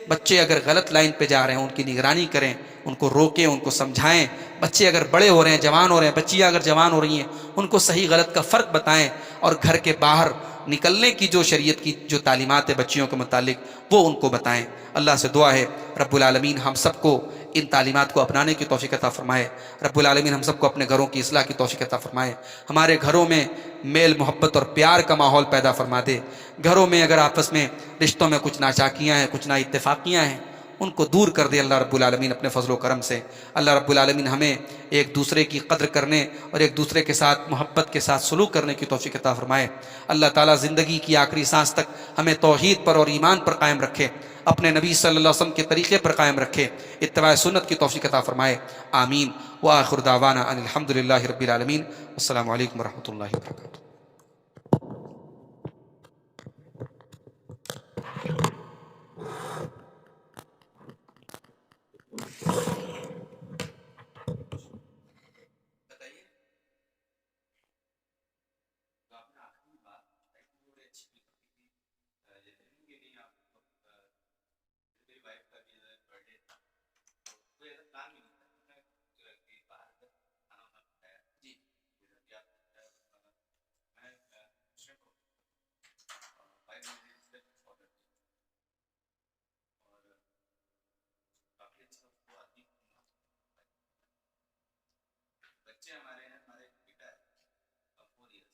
بچے اگر غلط لائن پہ جا رہے ہیں ان کی نگرانی کریں، ان کو روکیں، ان کو سمجھائیں. بچے اگر بڑے ہو رہے ہیں، جوان ہو رہے ہیں، بچیاں اگر جوان ہو رہی ہیں، ان کو صحیح غلط کا فرق بتائیں، اور گھر کے باہر نکلنے کی جو شریعت کی جو تعلیمات ہے بچیوں کے متعلق وہ ان کو بتائیں. اللہ سے دعا ہے رب العالمین ہم سب کو ان تعلیمات کو اپنانے کی توفیق عطا فرمائے. رب العالمین ہم سب کو اپنے گھروں کی اصلاح کی توفیق عطا فرمائے. ہمارے گھروں میں میل محبت اور پیار کا ماحول پیدا فرما دے. گھروں میں اگر آپس میں رشتوں میں کچھ ناچاکیاں ہیں، کچھ نا اتفاقیاں ہیں، ان کو دور کر دے اللہ رب العالمین اپنے فضل و کرم سے. اللہ رب العالمین ہمیں ایک دوسرے کی قدر کرنے اور ایک دوسرے کے ساتھ محبت کے ساتھ سلوک کرنے کی توفیق عطا فرمائے. اللہ تعالیٰ زندگی کی آخری سانس تک ہمیں توحید پر اور ایمان پر قائم رکھے، اپنے نبی صلی اللہ علیہ وسلم کے طریقے پر قائم رکھے، اتباع سنت کی توفیق عطا فرمائے. آمین. وآخر دعوانا ان الحمد للہ رب العالمین. السلام علیکم ورحمۃ اللہ وبرکاتہ. بچے ہمارے ہیں, ہمارے بیٹا ہے 4 ایئرس,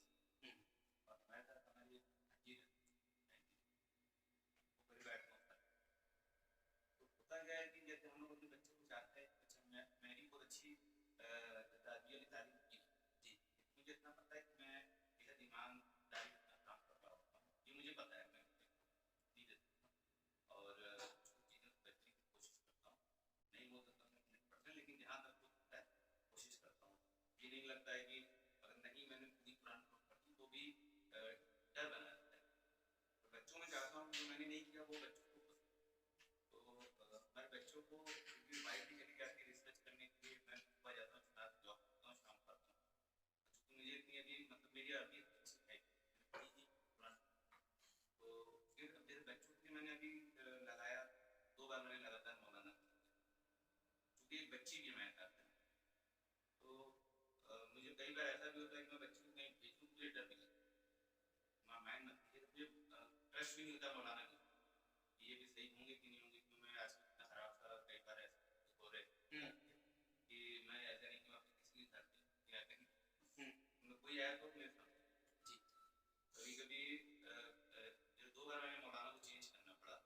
اور ہمارے ساتھ ہماری بھانجی رہتی وہ بڑی بیٹھ ہوتا ہے. تو ہوتا کیا ہے کہ جیسے ہم لوگ اپنے بچے کو چاہتے ہیں, اچھا میری بہت اچھی تربیت والی تعلیم کی جی, مجھے اتنا پتا ہے کہ میں بےحد ایمانداری کا کام کر رہا ہوتا ہوں, یہ مجھے پتا ہے, میں نہیں دیتا ہوں اور چیزیں بہتری کی کوشش کرتا ہوں. نہیں بول سکتا میں اپنے پڑھنے, لیکن جہاں تک ہوتا ہے کوشش کرتا ہوں. یہ نہیں لگتا ہے کہ اگر نہیں میں نے پوری قرآن کو پڑھی تو بھی ڈر بنا رہتا ہے. تو بچوں میں چاہتا ہوں جو میں نے نہیں کیا وہ بچوں کو پسند. تو ہمارے بچوں کو بائک کی چلی جاتی ہے ریسرچ کرنے کے لیے, میں صبح جاتا ہوں, ساتھ جاب کرتا ہوں, شام کو آتا ہوں. چونکہ مجھے اتنی ابھی مطلب میری عربی اچھی ہے, میں نے پڑھی تھی قرآن, تو پھر میرے بچوں کے میں نے ابھی لگایا 2 بار میں نے لگاتار مولانا کیا, چونکہ ایک بچی بھی میں کرتا ہوں. تو مجھے کئی بار ایسا بھی ہوتا ہے کہ میں بچوں کو کہیں بھیجوں, مجھے ڈر بھی لگتا ہے, مائنڈ مت ہے, مجھے ٹرسٹ بھی نہیں ہوتا مولانا کو یہ بھی صحیح ہوں گے کہ نہیں ہوں گے. کیوں میں آج اتنا خراب تھا, کئی بار ایسا ہو رہے کہ میں ایسا نہیں کہ میں اپنے کسی کے ساتھ یا کہیں کوئی آیا تو میرے سامنے جی. کبھی کبھی 2 بار میں مولانا کو چینج کرنا پڑا,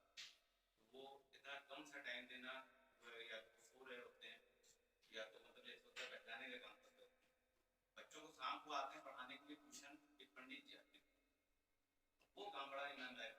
وہ اتنا کم سا ٹائم دینا, یا تو سو رہے ہوتے ہیں یا تو مطلب ایسا ہوتا ہے بیٹھانے کا کام کرتے ہوتے ہیں. بچوں کو شام کو آتے ہیں پڑھانے کے لیے ٹیوشن, ایک پنڈت جی آتے ہیں, وہ کام بڑا ایماندار